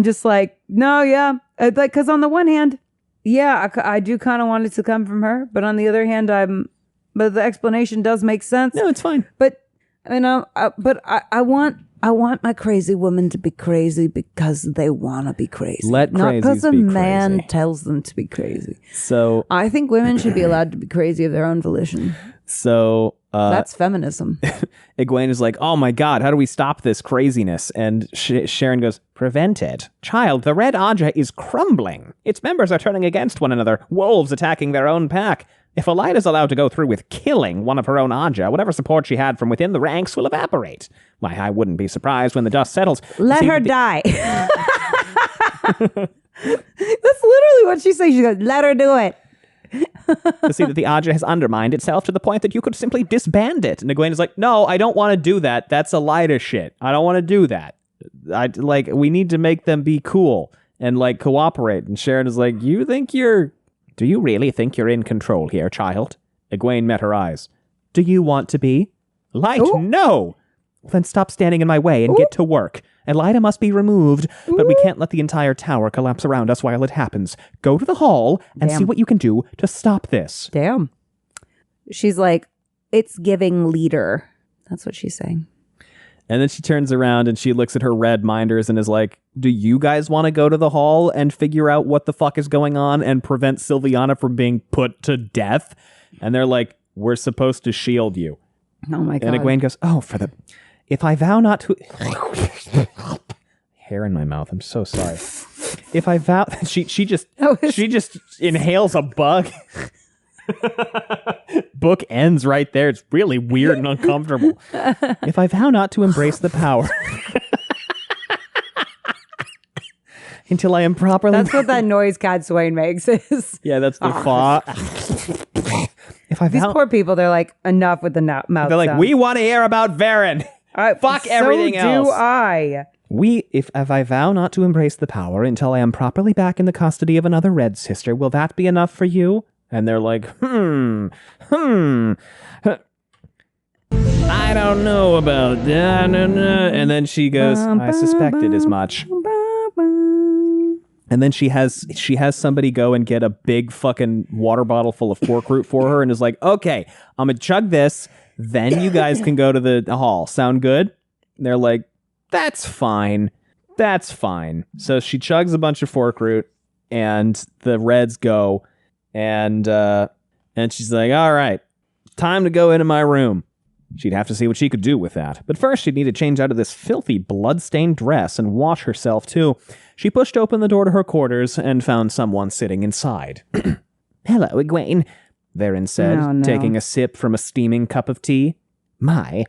just like, no, yeah. Like, because on the one hand, yeah, I do kind of want it to come from her. But on the other hand, but the explanation does make sense. No, it's fine. But, I want my crazy woman to be crazy because they want to be crazy. Let not because a be man crazy. tells them to be crazy. So I think women should be allowed to be crazy of their own volition. So that's feminism. Egwene is like, oh my god, how do we stop this craziness? And Sharon goes, prevent it. Child, the Red Aja is crumbling. Its members are turning against one another. Wolves attacking their own pack. If Elida is allowed to go through with killing one of her own Aja, whatever support she had from within the ranks will evaporate. Why, I wouldn't be surprised when the dust settles. Let her die. That's literally what she says. She goes, let her do it. To see that the Aja has undermined itself to the point that you could simply disband it. And Egwene is like, no, I don't want to do that. That's Elida shit. I don't want to do that. We need to make them be cool and, like, cooperate. And Sharon is like, do you really think you're in control here, child? Egwene met her eyes. Do you want to be? Light, Ooh. No! Then stop standing in my way and get to work. Elida must be removed, but we can't let the entire tower collapse around us while it happens. Go to the hall and see what you can do to stop this. Damn. She's like, it's giving leader. That's what she's saying. And then she turns around and she looks at her red minders and is like, do you guys want to go to the hall and figure out what the fuck is going on and prevent Sylviana from being put to death? And they're like, we're supposed to shield you. Oh my God. And Egwene goes, if I vow not to... Hair in my mouth. I'm so sorry. If I vow... She just inhales a bug. Book ends right there. It's really weird and uncomfortable. If I vow not to embrace the power... until I am properly... That's what that noise Cat Swain makes is... Yeah, that's the fa... These poor people, they're like, enough with the mouth They're like, sound. we want to hear about Verin. Fuck everything else. So do I. If I vow not to embrace the power until I am properly back in the custody of another red sister, will that be enough for you? And they're like, I don't know about that. And then she goes, I suspected as much. And then she has somebody go and get a big fucking water bottle full of pork root for her and is like, okay, I'm going to chug this. Then you guys can go to the hall. Sound good? And they're like, that's fine. That's fine. So she chugs a bunch of fork root and the Reds go and she's like, all right, time to go into my room. She'd have to see what she could do with that. But first, she'd need to change out of this filthy, blood-stained dress and wash herself, too. She pushed open the door to her quarters and found someone sitting inside. Hello, Egwene, Verin said, taking a sip from a steaming cup of tea. My,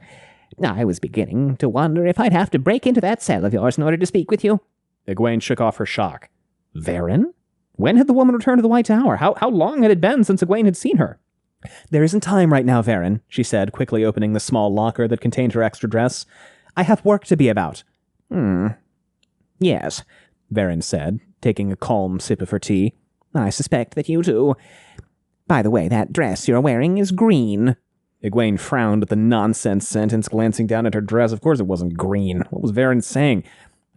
I was beginning to wonder if I'd have to break into that cell of yours in order to speak with you. Egwene shook off her shock. Verin? When had the woman returned to the White Tower? How long had it been since Egwene had seen her? There isn't time right now, Verin, she said, quickly opening the small locker that contained her extra dress. I have work to be about. Yes, Verin said, taking a calm sip of her tea. I suspect that you too. By the way, that dress you're wearing is green. Egwene frowned at the nonsense sentence, glancing down at her dress. Of course it wasn't green. What was Verin saying?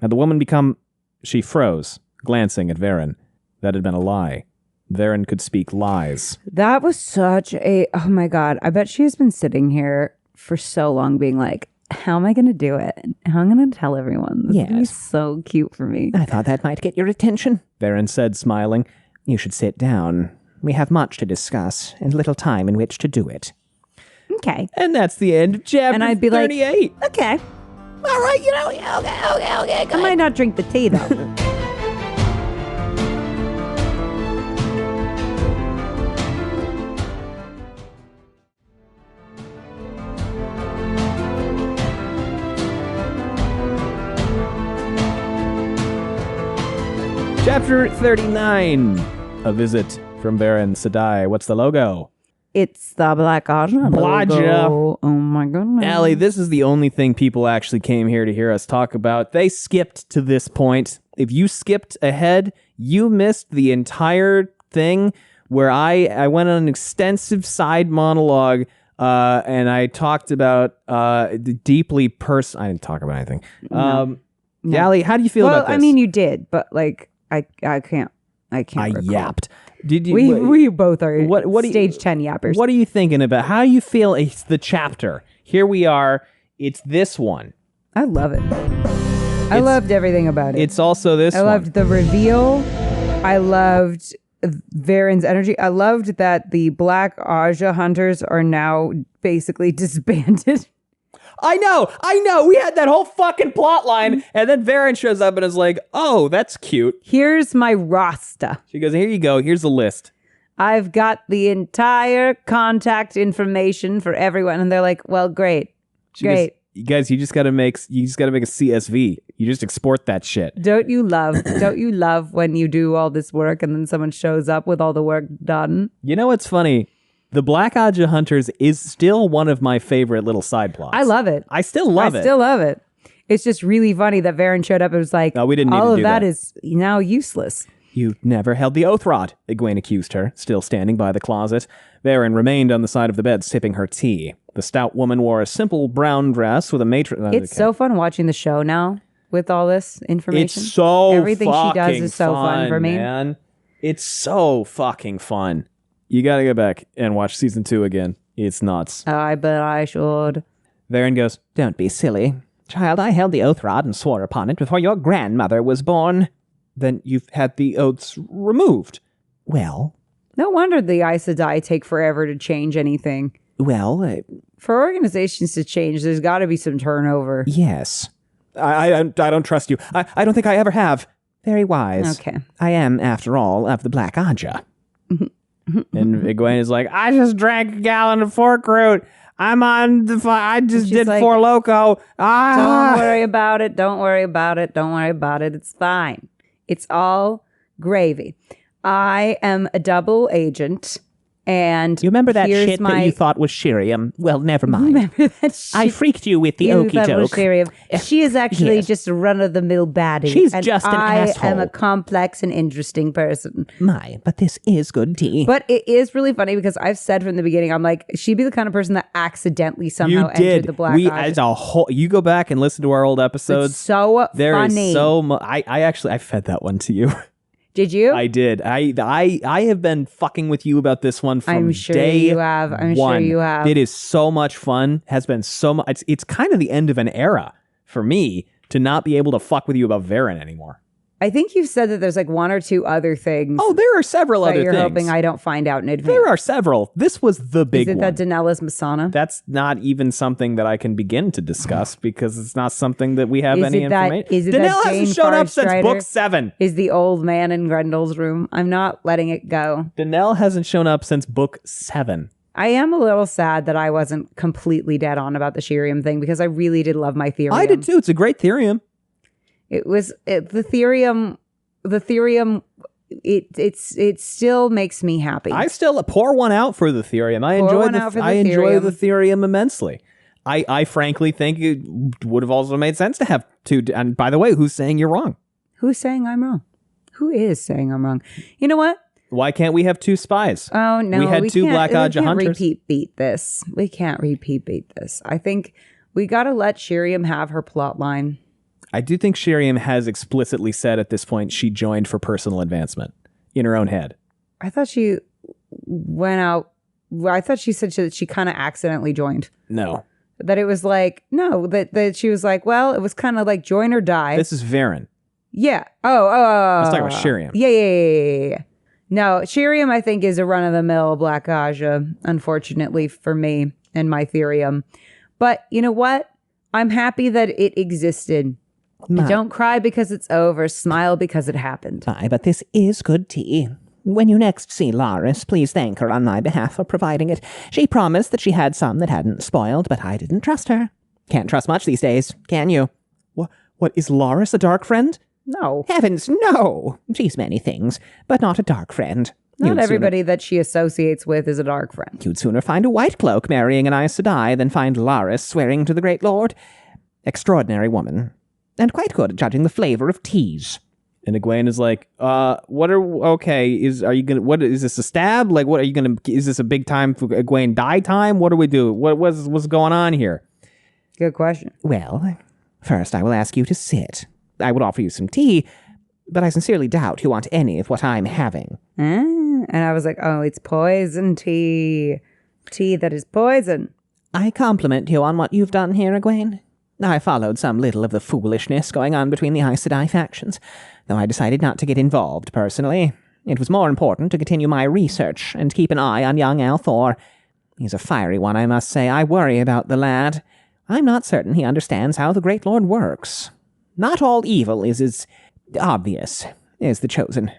Had the woman become... She froze, glancing at Verin. That had been a lie. Verin could speak lies. That was such a... Oh my God. I bet she has been sitting here for so long being like, how am I going to do it? How am I going to tell everyone? This is gonna be so cute for me. I thought that might get your attention, Verin said, smiling. You should sit down. We have much to discuss and little time in which to do it. Okay. And that's the end of chapter and I'd be 38. Like, okay. All right, okay. I might not drink the tea, though. Chapter 39. A visit from Verin Sedai. What's the logo? It's the Black Aja logo. Oh my goodness. Allie, this is the only thing people actually came here to hear us talk about. They skipped to this point. If you skipped ahead, you missed the entire thing where I went on an extensive side monologue and I talked about the deeply I didn't talk about anything. No. Allie, how do you feel about this? I mean, you did, but like, I can't. I recall. Yapped. Did you? We both are what stage 10 yappers. What are you thinking about? How do you feel? It's the chapter. Here we are. It's this one. I love it. I loved everything about it. It's also this one. I loved the reveal. I loved Verin's energy. I loved that the Black Aja hunters are now basically disbanded. I know. We had that whole fucking plot line, and then Verin shows up and is like, oh, that's cute. Here's my roster. She goes, here you go. Here's the list. I've got the entire contact information for everyone. And they're like, well, great. Great. You guys, you just gotta make a CSV. You just export that shit. Don't you love when you do all this work and then someone shows up with all the work done? You know what's funny? The Black Aja Hunters is still one of my favorite little side plots. I love it. I still love it. I still love it. It's just really funny that Verin showed up and was like, no, we didn't need all to of do that is now useless. You never held the oath rod, Egwene accused her, still standing by the closet. Verin remained on the side of the bed, sipping her tea. The stout woman wore a simple brown dress with a matron... It's so fun watching the show now with all this information. It's so Everything she does is so fun for me. Man. It's so fucking fun. You gotta go back and watch season 2 again. It's nuts. I bet I should. Verin goes, "Don't be silly. Child, I held the oath rod and swore upon it before your grandmother was born." Then you've had the oaths removed. Well... No wonder the Aes Sedai take forever to change anything. Well... For organizations to change, there's got to be some turnover. Yes. I don't trust you. I don't think I ever have. Very wise. Okay. I am, after all, of the Black Aja. And Egwene is like, I just drank a gallon of fork root. I'm on the... I just did like, 4 Loco. Don't worry about it. Don't worry about it. Don't worry about it. It's fine. It's all gravy. I am a double agent. And you remember that shit that you thought was Shiriam? Well, never mind. Remember that shit I freaked you with the okie doke. She is actually just a run-of-the-mill baddie. She's just an asshole. I am a complex and interesting person. But this is good tea. But it is really funny because I've said from the beginning, I'm like, she'd be the kind of person that accidentally somehow entered the Black Aja. As a whole, you go back and listen to our old episodes. It's so there funny. There is so much. I fed that one to you. Did you? I did. I have been fucking with you about this one from I'm sure day you have. I'm one. sure you have. It is so much fun. Has been so much. It's kind of the end of an era for me to not be able to fuck with you about Verin anymore. I think you've said that there's like 1 or 2 other things. Oh, there are several other you're things. Hoping I don't find out in advance. There are several. This was the big one. Is it that Daenerys Masana? That's not even something that I can begin to discuss because it's not something that we have any information. Is it Daenerys that Jane hasn't shown up since Farstrider book 7. Is the old man in Grendel's room? I'm not letting it go. Daenerys hasn't shown up since book 7. I am a little sad that I wasn't completely dead on about the Shiriam thing because I really did love my Therium. I did too. It's a great Therium. The Therium. It still makes me happy. I still pour one out for the Therium. I enjoy the Therium immensely. I frankly think it would have also made sense to have 2. And by the way, who's saying you're wrong? Who's saying I'm wrong? Who is saying I'm wrong? You know what? Why can't we have 2 spies? Oh no, we had 2 Black Aja hunters. We can't repeat beat this. I think we got to let Shiriam have her plot line. I do think Shiriam has explicitly said at this point she joined for personal advancement in her own head. I thought she went out. I thought she said that she kind of accidentally joined. No. That it was like, no, that she was like, well, it was kind of like join or die. This is Verin. Yeah. Let's talk about Shiriam. Yeah. No, Shiriam, I think, is a run-of-the-mill Black Aja, unfortunately for me and my Therium. But you know what? I'm happy that it existed. Don't cry because it's over. Smile because it happened. But this is good tea. When you next see Laris, please thank her on my behalf for providing it. She promised that she had some that hadn't spoiled, but I didn't trust her. Can't trust much these days, can you? What is Laris, a dark friend? No. Heavens, no. She's many things, but not a dark friend. Not everybody that she associates with is a dark friend. You'd sooner find a white cloak marrying an Aes Sedai than find Laris swearing to the great lord. Extraordinary woman. And quite good at judging the flavor of teas. And Egwene is like, is this a stab? Like, is this a big time for Egwene die time? What do we do? What's going on here? Good question. Well, first I will ask you to sit. I would offer you some tea, but I sincerely doubt you want any of what I'm having. And I was like, oh, it's poison tea. Tea that is poison. I compliment you on what you've done here, Egwene. I followed some little of the foolishness going on between the Aes Sedai factions, though I decided not to get involved personally. It was more important to continue my research and keep an eye on young Althor. He's a fiery one, I must say. I worry about the lad. I'm not certain he understands how the Great Lord works. Not all evil is as obvious as the Chosen.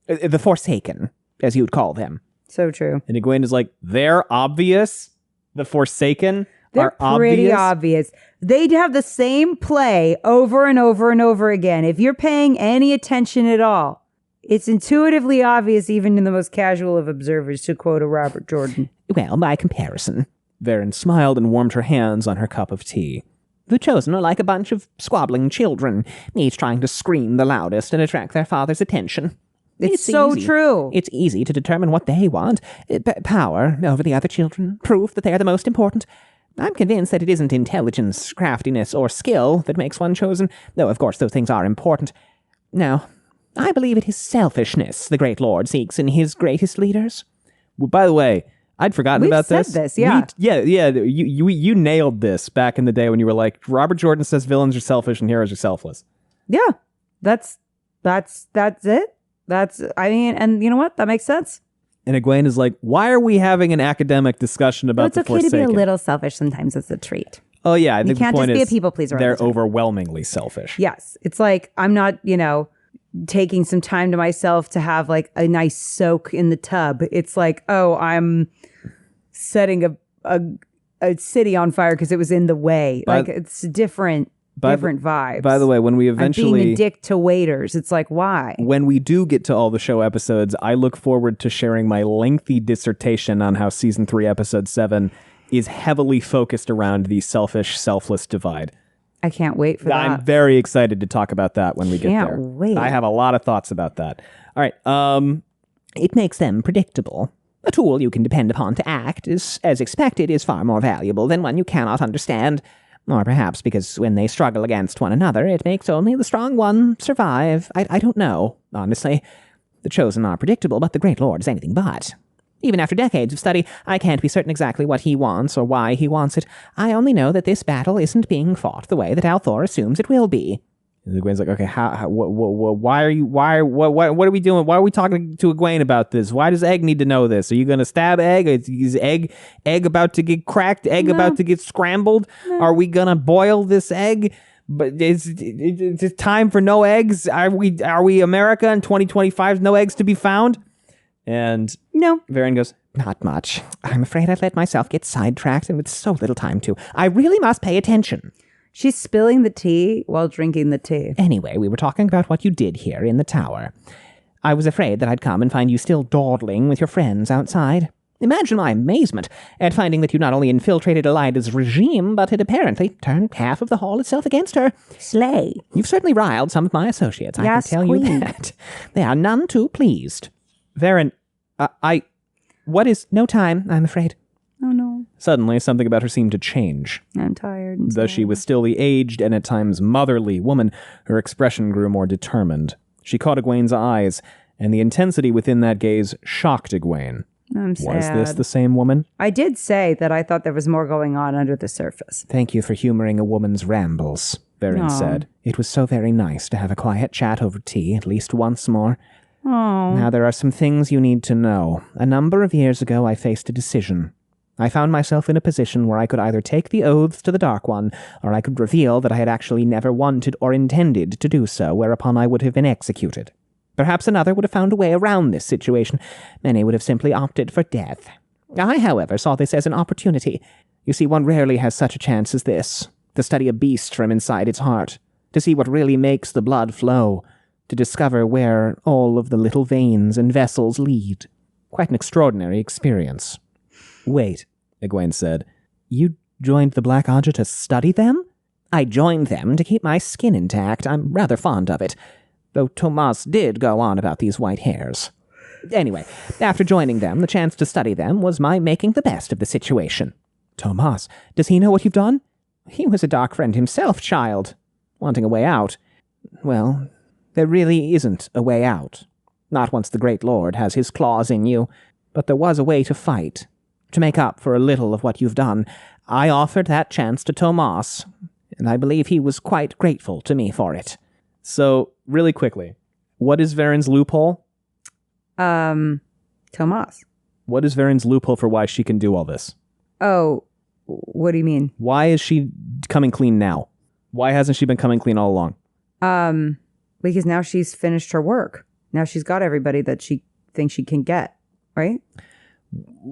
The Forsaken, as you'd call them. So true. And Egwene is like, they're obvious. The Forsaken They're are pretty obvious. They'd have the same play over and over and over again. If you're paying any attention at all, it's intuitively obvious even in the most casual of observers, to quote a Robert Jordan. Well, by comparison, Verin smiled and warmed her hands on her cup of tea. the Chosen are like a bunch of squabbling children, each trying to scream the loudest and attract their father's attention. It's so easy. true. It's easy to determine what they want. Power over the other children, proof that they are the most important. I'm convinced that it isn't intelligence, craftiness, or skill that makes one chosen, though of course those things are important. No, I believe it is selfishness the Great Lord seeks in his greatest leaders. Well, by the way, I'd forgotten about this. We've said this, yeah. You nailed this back in the day when you were like, Robert Jordan says villains are selfish and heroes are selfless. Yeah, that's it. And you know what? That makes sense. And Egwene is like, why are we having an academic discussion about the Forsaken? It's okay to be a little selfish sometimes. It's a treat. Oh, yeah. I You think can't the point just be a is people pleaser all the they're time. overwhelmingly selfish. Yes. It's like, I'm not, taking some time to myself to have like a nice soak in the tub. It's like, oh, I'm setting a city on fire because it was in the way. It's different vibes. By the way, when we I'm eventually... being a dick to waiters. It's like, why? When we do get to all the show episodes, I look forward to sharing my lengthy dissertation on how Season 3, Episode 7 is heavily focused around the selfish, selfless divide. I can't wait for that. I'm very excited to talk about that when we get there. Can't wait. I have a lot of thoughts about that. All right. It makes them predictable. A tool you can depend upon to act as expected is far more valuable than one you cannot understand. Or perhaps because when they struggle against one another, it makes only the strong one survive. I don't know, honestly. The Chosen are predictable, but the Great Lord is anything but. Even after decades of study, I can't be certain exactly what he wants or why he wants it. I only know that this battle isn't being fought the way that Althor assumes it will be. And Egwene's like, okay, why are we doing? Why are we talking to Egwene about this? Why does Egg need to know this? Are you going to stab Egg? Is Egg about to get cracked? Egg about to get scrambled? No. Are we going to boil this egg? But it's time for no eggs? Are we America in 2025? No eggs to be found? And no. Verin goes, not much. I'm afraid I've let myself get sidetracked and with so little time to. I really must pay attention. She's spilling the tea while drinking the tea. Anyway, we were talking about what you did here in the tower. I was afraid that I'd come and find you still dawdling with your friends outside. Imagine my amazement at finding that you not only infiltrated Elida's regime, but had apparently turned half of the hall itself against her. Slay. You've certainly riled some of my associates, Yes, I can tell queen. you that. They are none too pleased. Verin, what is... No time, I'm afraid. Oh, no. Suddenly, something about her seemed to change. I'm tired. Though she was still the aged and at times motherly woman, her expression grew more determined. She caught Egwene's eyes, and the intensity within that gaze shocked Egwene. I'm sad. Was this the same woman? I did say that I thought there was more going on under the surface. Thank you for humoring a woman's rambles, Verin said. It was so very nice to have a quiet chat over tea at least once more. Oh. Now there are some things you need to know. A number of years ago I faced a decision. I found myself in a position where I could either take the oaths to the Dark One, or I could reveal that I had actually never wanted or intended to do so, whereupon I would have been executed. Perhaps another would have found a way around this situation. Many would have simply opted for death. I, however, saw this as an opportunity. You see, one rarely has such a chance as this, to study a beast from inside its heart, to see what really makes the blood flow, to discover where all of the little veins and vessels lead. Quite an extraordinary experience. Wait, Egwene said. You joined the Black Aja to study them? I joined them to keep my skin intact. I'm rather fond of it. Though Tomas did go on about these white hairs. Anyway, after joining them, the chance to study them was my making the best of the situation. Tomas, does he know what you've done? He was a dark friend himself, child. Wanting a way out. Well, there really isn't a way out. Not once the Great Lord has his claws in you. But there was a way to fight. To make up for a little of what you've done. I offered that chance to Tomas, and I believe he was quite grateful to me for it. So, really quickly, what is Verin's loophole? Tomas. What is Verin's loophole for why she can do all this? Oh, what do you mean? Why is she coming clean now? Why hasn't she been coming clean all along? Because now she's finished her work. Now she's got everybody that she thinks she can get, right?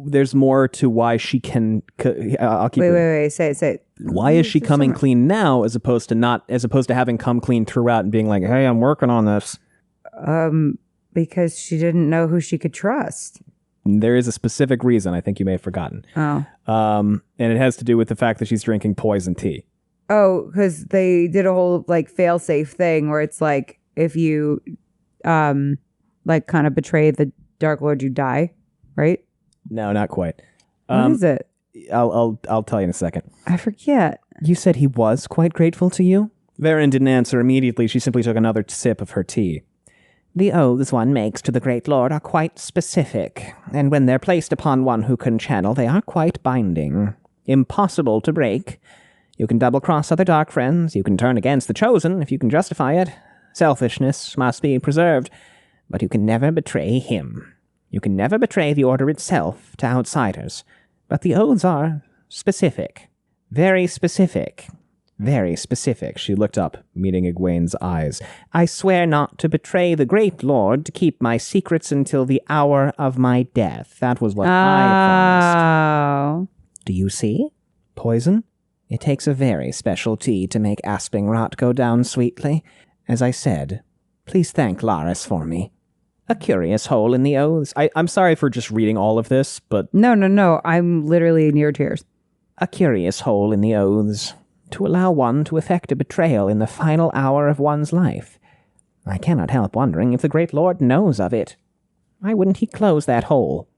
there's more to why she can. I'll keep. Wait. Say it. Why is she coming clean now, as opposed to having come clean throughout and being like, "Hey, I'm working on this." Because she didn't know who she could trust. There is a specific reason. I think you may have forgotten. Oh. And it has to do with the fact that she's drinking poison tea. Oh, because they did a whole like fail-safe thing where it's like if you, like kind of betray the Dark Lord, you die, right? No, not quite. What is it? I'll tell you in a second. I forget. You said he was quite grateful to you? Verin didn't answer immediately. She simply took another sip of her tea. The oaths one makes to the Great Lord are quite specific, and when they're placed upon one who can channel, they are quite binding. Impossible to break. You can double-cross other dark friends, you can turn against the Chosen if you can justify it. Selfishness must be preserved, but you can never betray him. You can never betray the Order itself to outsiders, but the oaths are specific. Very specific. Very specific. She looked up, meeting Egwene's eyes. I swear not to betray the Great Lord, to keep my secrets until the hour of my death. That was what I promised. Do you see? Poison? It takes a very special tea to make asping rot go down sweetly. As I said, please thank Laris for me. A curious hole in the oaths. I'm sorry for just reading all of this, but... No. I'm literally near tears. A curious hole in the oaths. To allow one to effect a betrayal in the final hour of one's life. I cannot help wondering if the Great Lord knows of it. Why wouldn't he close that hole?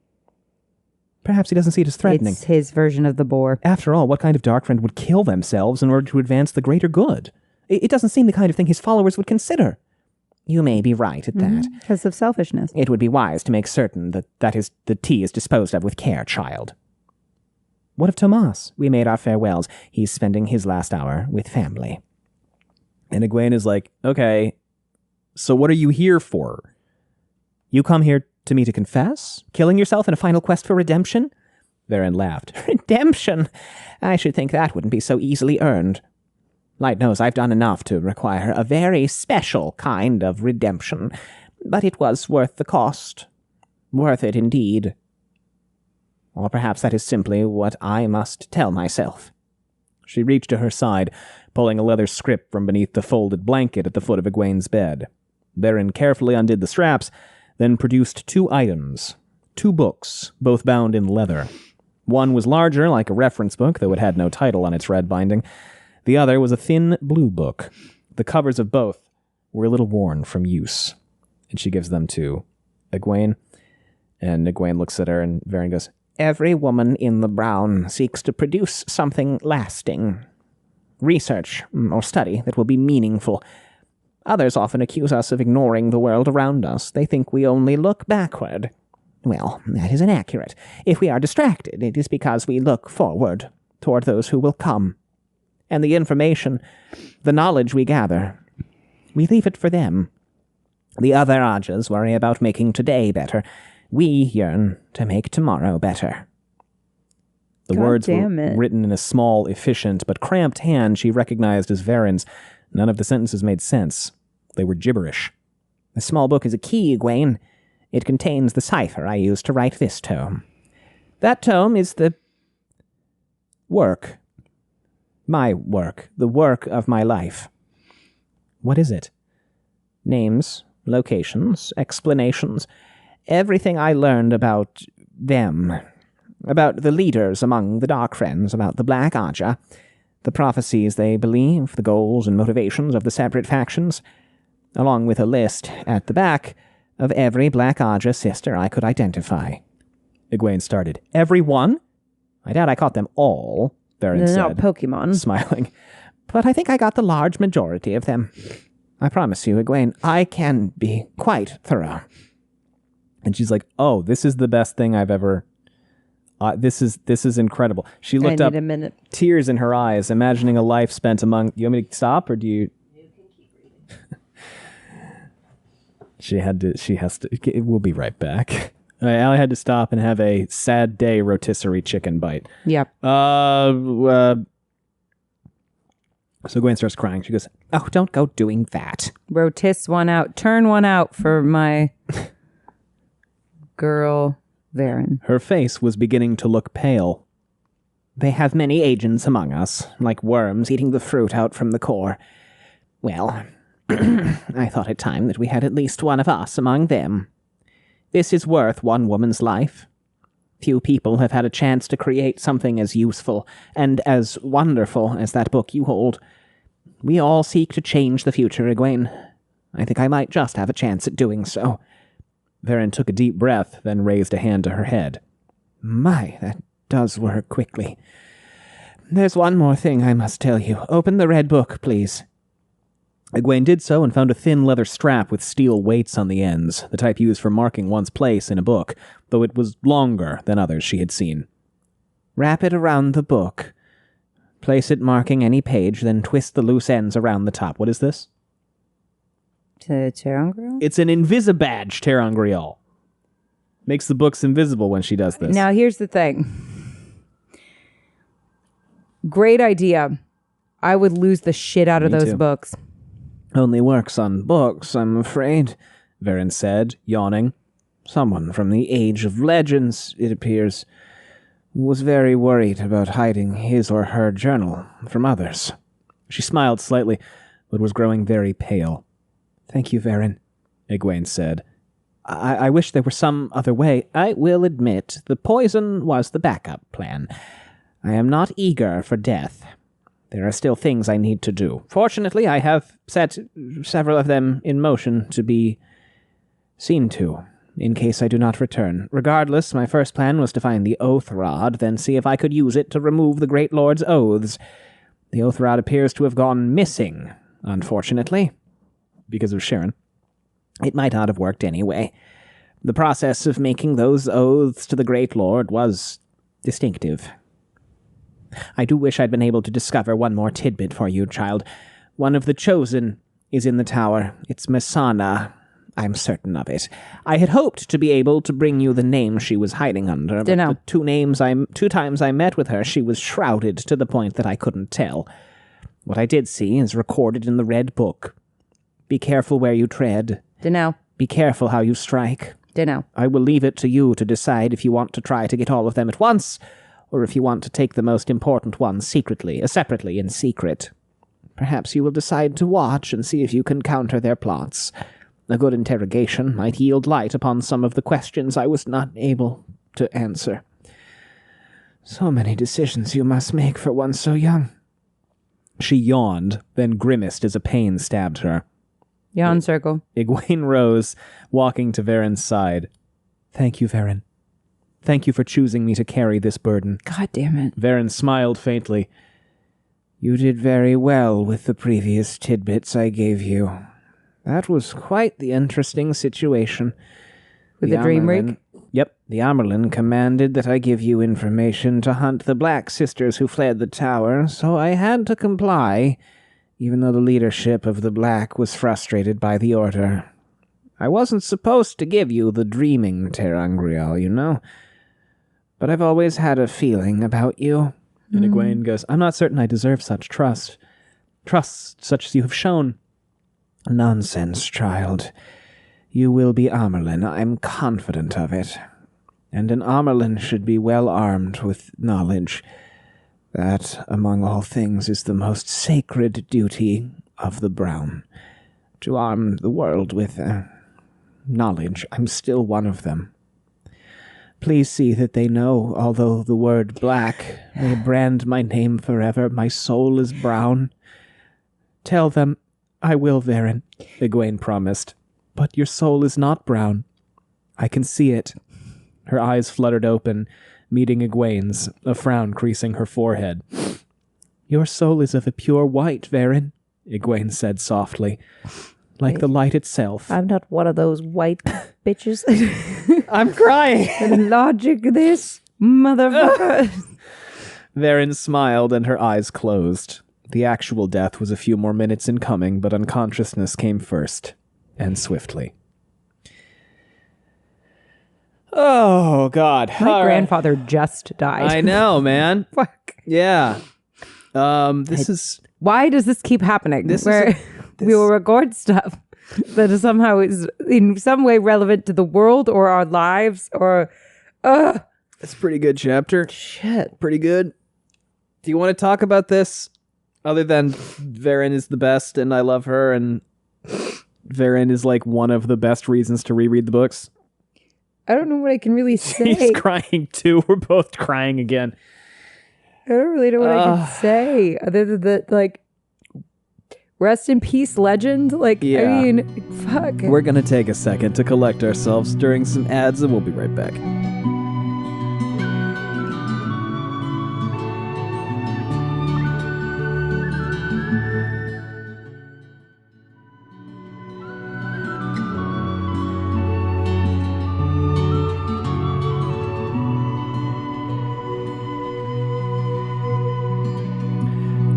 Perhaps he doesn't see it as threatening. It's his version of the bore. After all, what kind of dark friend would kill themselves in order to advance the greater good? It doesn't seem the kind of thing his followers would consider. You may be right at that. Because of selfishness. It would be wise to make certain that the tea is disposed of with care, child. What of Tomas? We made our farewells. He's spending his last hour with family. And Egwene is like, okay, so what are you here for? You come here to me to confess? Killing yourself in a final quest for redemption? Verin laughed. Redemption? I should think that wouldn't be so easily earned. Light knows I've done enough to require a very special kind of redemption, but it was worth the cost. Worth it indeed. Or perhaps that is simply what I must tell myself. She reached to her side, pulling a leather scrip from beneath the folded blanket at the foot of Egwene's bed. Verin carefully undid the straps, then produced 2 items. 2 books, both bound in leather. One was larger, like a reference book, though it had no title on its red binding. The other was a thin blue book. The covers of both were a little worn from use. And she gives them to Egwene. And Egwene looks at her, and Verin goes, Every woman in the brown seeks to produce something lasting. Research or study that will be meaningful. Others often accuse us of ignoring the world around us. They think we only look backward. Well, that is inaccurate. If we are distracted, it is because we look forward toward those who will come. And the information, the knowledge we gather, we leave it for them. The other Ajas worry about making today better. We yearn to make tomorrow better. The words were written in a small, efficient, but cramped hand she recognized as Verin's. None of the sentences made sense. They were gibberish. The small book is a key, Egwene. It contains the cipher I used to write this tome. That tome is the work. My work. The work of my life. What is it? Names, locations, explanations. Everything I learned about them. About the leaders among the Dark Friends, about the Black Aja. The prophecies they believe, the goals and motivations of the separate factions. Along with a list, at the back, of every Black Aja sister I could identify. Egwene started. Every one? I doubt I caught them all, Verin said. Not Pokemon. Smiling. But I think I got the large majority of them. I promise you, Egwene, I can be quite thorough. And she's like, oh, this is the best thing I've ever... This is incredible. She looked up, a minute. Tears in her eyes, imagining a life spent among... You want me to stop, or do you... You can keep reading. She has to... We'll be right back. Allie had to stop and have a sad day rotisserie chicken bite. Yep. So Gwen starts crying. She goes, oh, don't go doing that. Rotis one out. Turn one out for my... girl. Verin. Her face was beginning to look pale. They have many agents among us, like worms eating the fruit out from the core. Well, I thought it time that we had at least one of us among them. This is worth one woman's life. Few people have had a chance to create something as useful and as wonderful as that book you hold. We all seek to change the future, Egwene. I think I might just have a chance at doing so. Verin took a deep breath, then raised a hand to her head. My, that does work quickly. There's one more thing I must tell you. Open the red book, please. Egwene did so and found a thin leather strap with steel weights on the ends, the type used for marking one's place in a book, though it was longer than others she had seen. Wrap it around the book. Place it marking any page, then twist the loose ends around the top. What is this? Tel'aran'rhiod? It's an invisibadge, Tel'aran'rhiod. Makes the books invisible when she does this. Now, here's the thing. Great idea. I would lose the shit out of Me those too. books. Only works on books, I'm afraid, Verin said, yawning. Someone from the Age of Legends, it appears, was very worried about hiding his or her journal from others. She smiled slightly, but was growing very pale. Thank you, Verin, Egwene said. I wish there were some other way. I will admit, the poison was the backup plan. I am not eager for death. There are still things I need to do. Fortunately, I have set several of them in motion to be seen to, in case I do not return. Regardless, my first plan was to find the Oath Rod, then see if I could use it to remove the Great Lord's oaths. The Oath Rod appears to have gone missing, unfortunately. Because of Sharon. It might not have worked anyway. The process of making those oaths to the Great Lord was distinctive. I do wish I'd been able to discover one more tidbit for you, child. One of the Chosen is in the tower. It's Masana. I'm certain of it. I had hoped to be able to bring you the name she was hiding under, but the two times I met with her, she was shrouded to the point that I couldn't tell. What I did see is recorded in the Red Book. Be careful where you tread. Dunno. Be careful how you strike. Dunno. I will leave it to you to decide if you want to try to get all of them at once, or if you want to take the most important ones separately in secret. Perhaps you will decide to watch and see if you can counter their plots. A good interrogation might yield light upon some of the questions I was not able to answer. So many decisions you must make for one so young. She yawned, then grimaced as a pain stabbed her. Yawn circle. Egwene rose, walking to Verin's side. Thank you, Verin. Thank you for choosing me to carry this burden. God damn it. Verin smiled faintly. You did very well with the previous tidbits I gave you. That was quite the interesting situation. With the dream rig? Yep. The Amerlin commanded that I give you information to hunt the Black Sisters who fled the tower, so I had to comply, even though the leadership of the Black was frustrated by the order. I wasn't supposed to give you the dreaming Tel'aran'rhiod, you know, but I've always had a feeling about you. And Egwene goes, I'm not certain I deserve such trust. Trust such as you have shown. Nonsense, child. You will be Amerlin. I'm confident of it. And an Amerlin should be well armed with knowledge. That, among all things, is the most sacred duty of the Brown. To arm the world with knowledge. I'm still one of them. Please see that they know, although the word black may brand my name forever, my soul is brown. Tell them, I will, Verin, Egwene promised. But your soul is not brown. I can see it. Her eyes fluttered open, meeting Egwene's, a frown creasing her forehead. Your soul is of a pure white, Verin, Egwene said softly, like the light itself. I'm not one of those white bitches. I'm crying. Logic this, motherfucker. Verin smiled and her eyes closed. The actual death was a few more minutes in coming, but unconsciousness came first, and swiftly. Oh, God. My grandfather just died. I know, man. Fuck. Yeah. This is... Why does this keep happening? We will record stuff that is somehow is in some way relevant to the world or our lives or Ugh. It's a pretty good chapter. Shit. Pretty good. Do you want to talk about this? Other than Verin is the best and I love her, and Verin is like one of the best reasons to reread the books. I don't know what I can really say. He's crying too. We're both crying again. I don't really know what I can say other than that, like, rest in peace, legend. Like, Yeah. I mean, fuck. We're going to take a second to collect ourselves during some ads, and we'll be right back.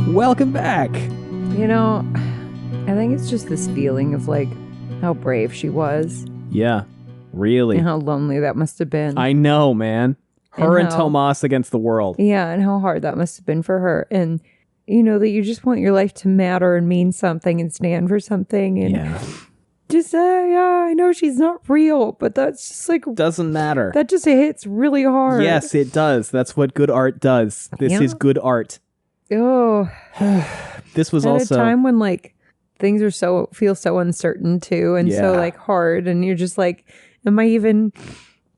Welcome back. You know, I think it's just this feeling of, like, how brave she was Yeah, really. and how lonely that must have been. I know, man. Her and how- Tomas against the world. Yeah, and how hard that must have been for her. And, you know, that you just want your life to matter and mean something and stand for something. And Yeah. just say, yeah, I know she's not real, but that's just like, Doesn't matter. that just hits really hard. Yes, it does. That's what good art does. This Yeah. is good art. Oh, This was at also... a time when, like, things are feel so uncertain too, and so, Yeah. like, hard, and you're just like, am I even,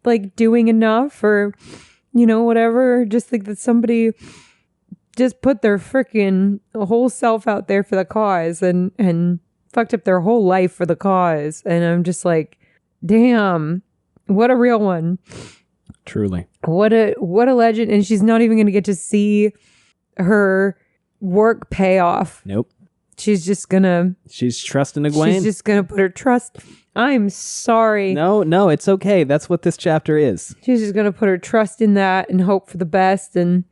like, doing enough, or, you know, whatever. Just think that somebody just put their freaking whole self out there for the cause and fucked up their whole life for the cause. And I'm just like, damn, what a real one. Truly. What a legend. And she's not even going to get to see her work pay off. Nope. She's just gonna She's trusting Egwene. she's just gonna put her trust. I'm sorry. No, it's okay. That's what this chapter is. She's just gonna put her trust in that and hope for the best. And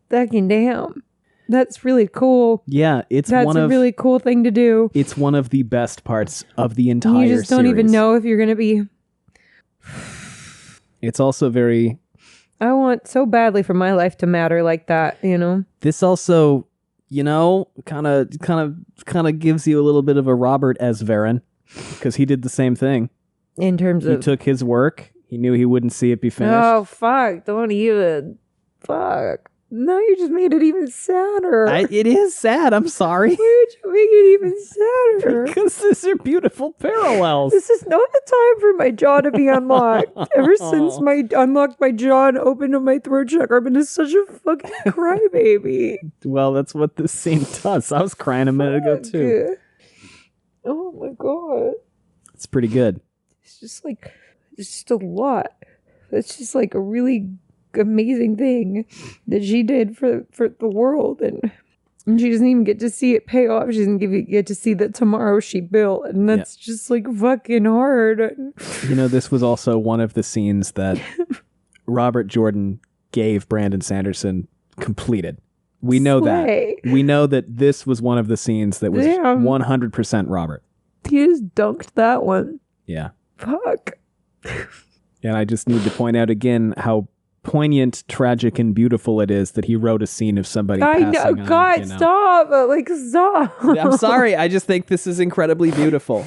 fucking damn, that's really cool. Yeah, it's That's one a of really cool thing to do. it's one of the best parts of the entire You just don't even series. know if you're gonna be. It's also very... I want so badly for my life to matter like that, you know. This also, you know, kind of gives you a little bit of a Robert as Verin, because he did the same thing. In terms He of took his work. He knew he wouldn't see it be finished. oh fuck, don't even fuck. No, you just made it even sadder. It is sad. I'm sorry. Why would you make it even sadder? Because these are beautiful parallels. This is not the time for my jaw to be unlocked. Ever since my unlocked my jaw and opened up my throat chakra, I've been such a fucking crybaby. Well, that's what this scene does. I was crying a minute ago too. Oh my god. It's pretty good. It's just a lot. It's just like a really amazing thing that she did for the world, and she doesn't even get to see it pay off. She doesn't get to see that tomorrow she built, and that's just like fucking hard. You know, this was also one of the scenes that Robert Jordan gave Brandon Sanderson completed. We know Slay. that. We know that this was one of the scenes that was Damn. 100% Robert. He just dunked that one. Yeah. Fuck. And I just need to point out again how poignant, tragic, and beautiful it is that he wrote a scene of somebody I passing know. on, God, you know. stop. Like, stop. I'm sorry. I just think this is incredibly beautiful.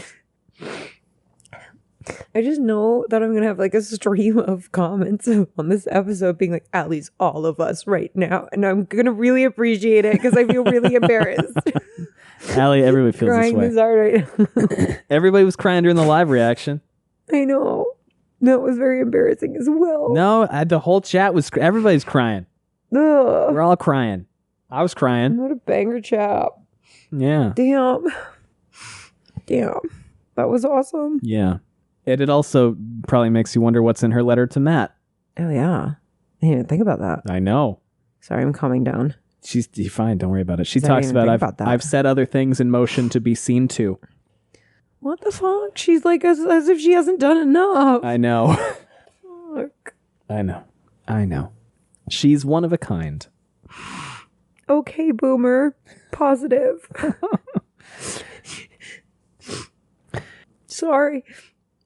I just know that I'm going to have like a stream of comments on this episode being like, at least all of us right now. And I'm going to really appreciate it because I feel really embarrassed. Allie, everybody feels Crying this this way. hard right now. Everybody was crying during the live reaction. I know. That was very embarrassing as well. No, the whole chat was... Everybody's crying. Ugh. We're all crying. I was crying. What a banger chat. Yeah. Damn. That was awesome. Yeah. And it also probably makes you wonder what's in her letter to Matt. Oh, yeah. I didn't even think about that. I know. Sorry, I'm calming down. She's fine. Don't worry about it. She I talks didn't about, think I've, about that. I've set other things in motion to be seen to. What the fuck? She's like as if she hasn't done enough. I know. Fuck. I know. She's one of a kind. Okay, boomer. Positive. Sorry.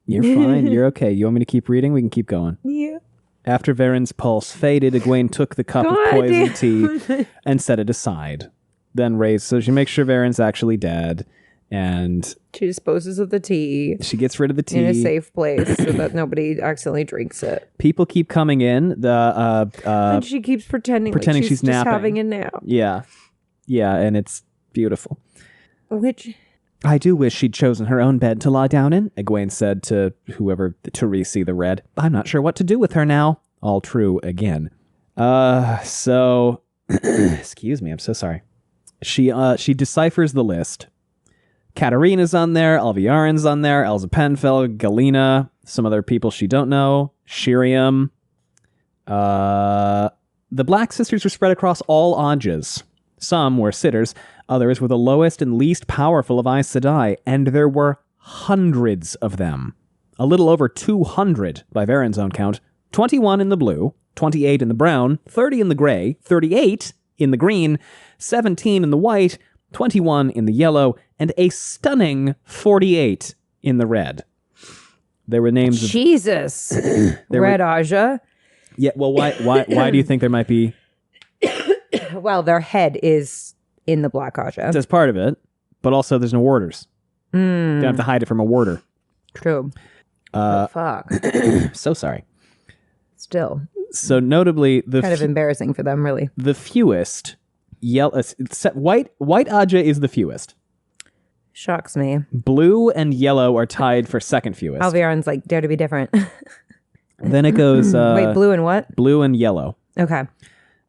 You're fine. You're okay. You want me to keep reading? We can keep going. Yeah. After Verin's pulse faded, Egwene took the cup of God poison damn. tea and set it aside. Then raised so she makes sure Verin's actually dead. And She disposes of the tea she gets rid of the tea. in a safe place so that nobody accidentally drinks it. People keep coming in. And she keeps pretending like she's she's just napping. having a nap. Yeah. Yeah, and it's beautiful. Which... I do wish she'd chosen her own bed to lie down in, Egwene said to whoever, to Risi the Red. I'm not sure what to do with her now. All true again. So, excuse me, I'm so sorry. She deciphers the list. Katarina's on there, Alviarin's on there, Elza Penfeld, Galena, some other people she don't know, Shiriam. The Black Sisters were spread across all Ajas. Some were sitters, others were the lowest and least powerful of Aes Sedai, and there were hundreds of them. A little over 200 by Verin's own count. 21 in the blue, 28 in the brown, 30 in the gray, 38 in the green, 17 in the white, 21 in the yellow, and a stunning 48 in the red. There were names of... Jesus! Red Aja. Yeah, well, why do you think there might be... Well, their head is in the Black Aja. That's part of it, but also there's no warders. You don't have to hide it from a warder. True. Fuck. So sorry. Still. So notably, Kind of embarrassing for them, really. the fewest white Aja is the fewest. Shocks me. Blue and yellow are tied for second fewest. Alviarin's like, dare to be different. Then it goes Wait, blue and what? blue and yellow. Okay.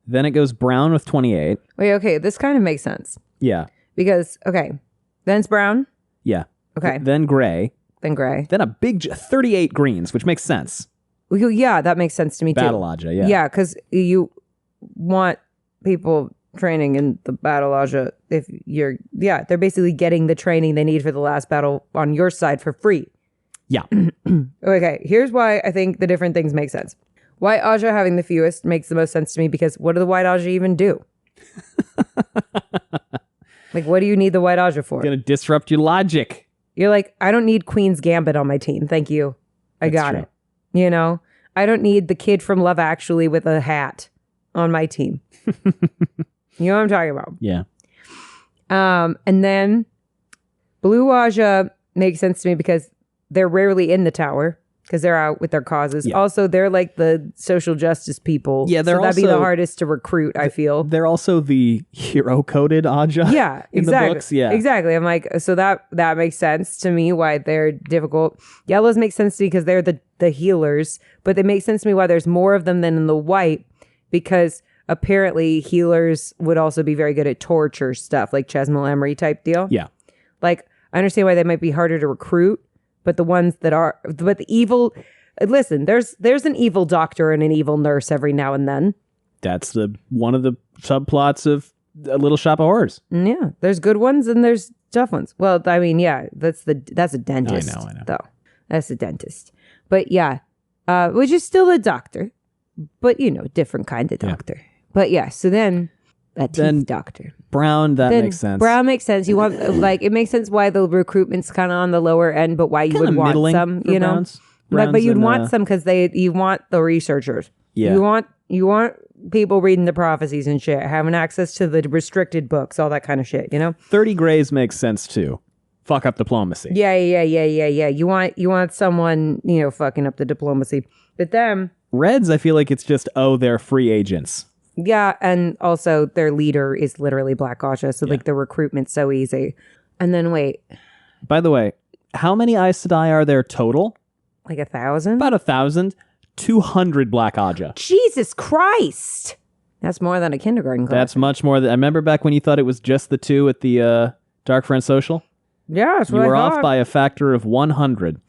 Then it goes brown with 28. Wait, okay. This kind of makes sense. Yeah. Because, okay. Then it's brown. Yeah. Okay. Then gray. Then gray. Then a big 38 greens, which makes sense. Well, yeah, that makes sense to me Battle too. Aja, yeah. Yeah, because you want people training in the Battle Aja if you're... Yeah, they're basically getting the training they need for the last battle on your side for free. Yeah. Okay, here's why I think the different things make sense. White Aja having the fewest makes the most sense to me because what do the White Aja even do? Like, what do you need the White Aja for? Gonna disrupt your logic. You're like, I don't need Queen's Gambit on my team. Thank you. I got true. it. You know? I don't need the kid from Love Actually with a hat on my team. You know what I'm talking about? Yeah. And then Blue Aja makes sense to me because they're rarely in the tower because they're out with their causes. Yeah. Also, they're like the social justice people. Yeah, they're so that'd be the also- hardest to recruit, I feel. They're also the hero-coded Aja. Yeah, in exactly. the books. Yeah. Exactly. I'm like, so that makes sense to me why they're difficult. Yellows make sense to me because they're the healers, but it makes sense to me why there's more of them than in the white because apparently healers would also be very good at torture stuff, like Chesmal Emery type deal. Yeah. Like, I understand why they might be harder to recruit, but the ones that are, but the evil, listen, there's an evil doctor and an evil nurse every now and then. That's one of the subplots of A Little Shop of Horrors. Yeah, there's good ones and there's tough ones. Well, I mean, yeah, that's a dentist. I know. Though that's a dentist, but yeah, which is still a doctor, but different kind of doctor. But yeah, so then that teeth doctor. Brown, that Then makes sense. Brown makes sense. You want it makes sense why the recruitment's kind of on the lower end, but why you Kinda would want middling some, for Browns. but you'd and, want some because you want the researchers. Yeah. You want people reading the prophecies and shit, having access to the restricted books, all that kind of shit. 30 grays makes sense too. Fuck up diplomacy. Yeah. You want someone fucking up the diplomacy, but them. Reds, I feel like it's just they're free agents. Yeah, and also their leader is literally Black Aja, so like the recruitment's so easy. And then wait, By the way, how many Aes Sedai are there total? like 1,000? About 1,000. 200 Black Aja. Jesus Christ! That's more than a kindergarten class. That's much more than I remember back when you thought it was just the two at the Dark Friend Social. Yeah, that's You what were I off thought. by a factor of 100.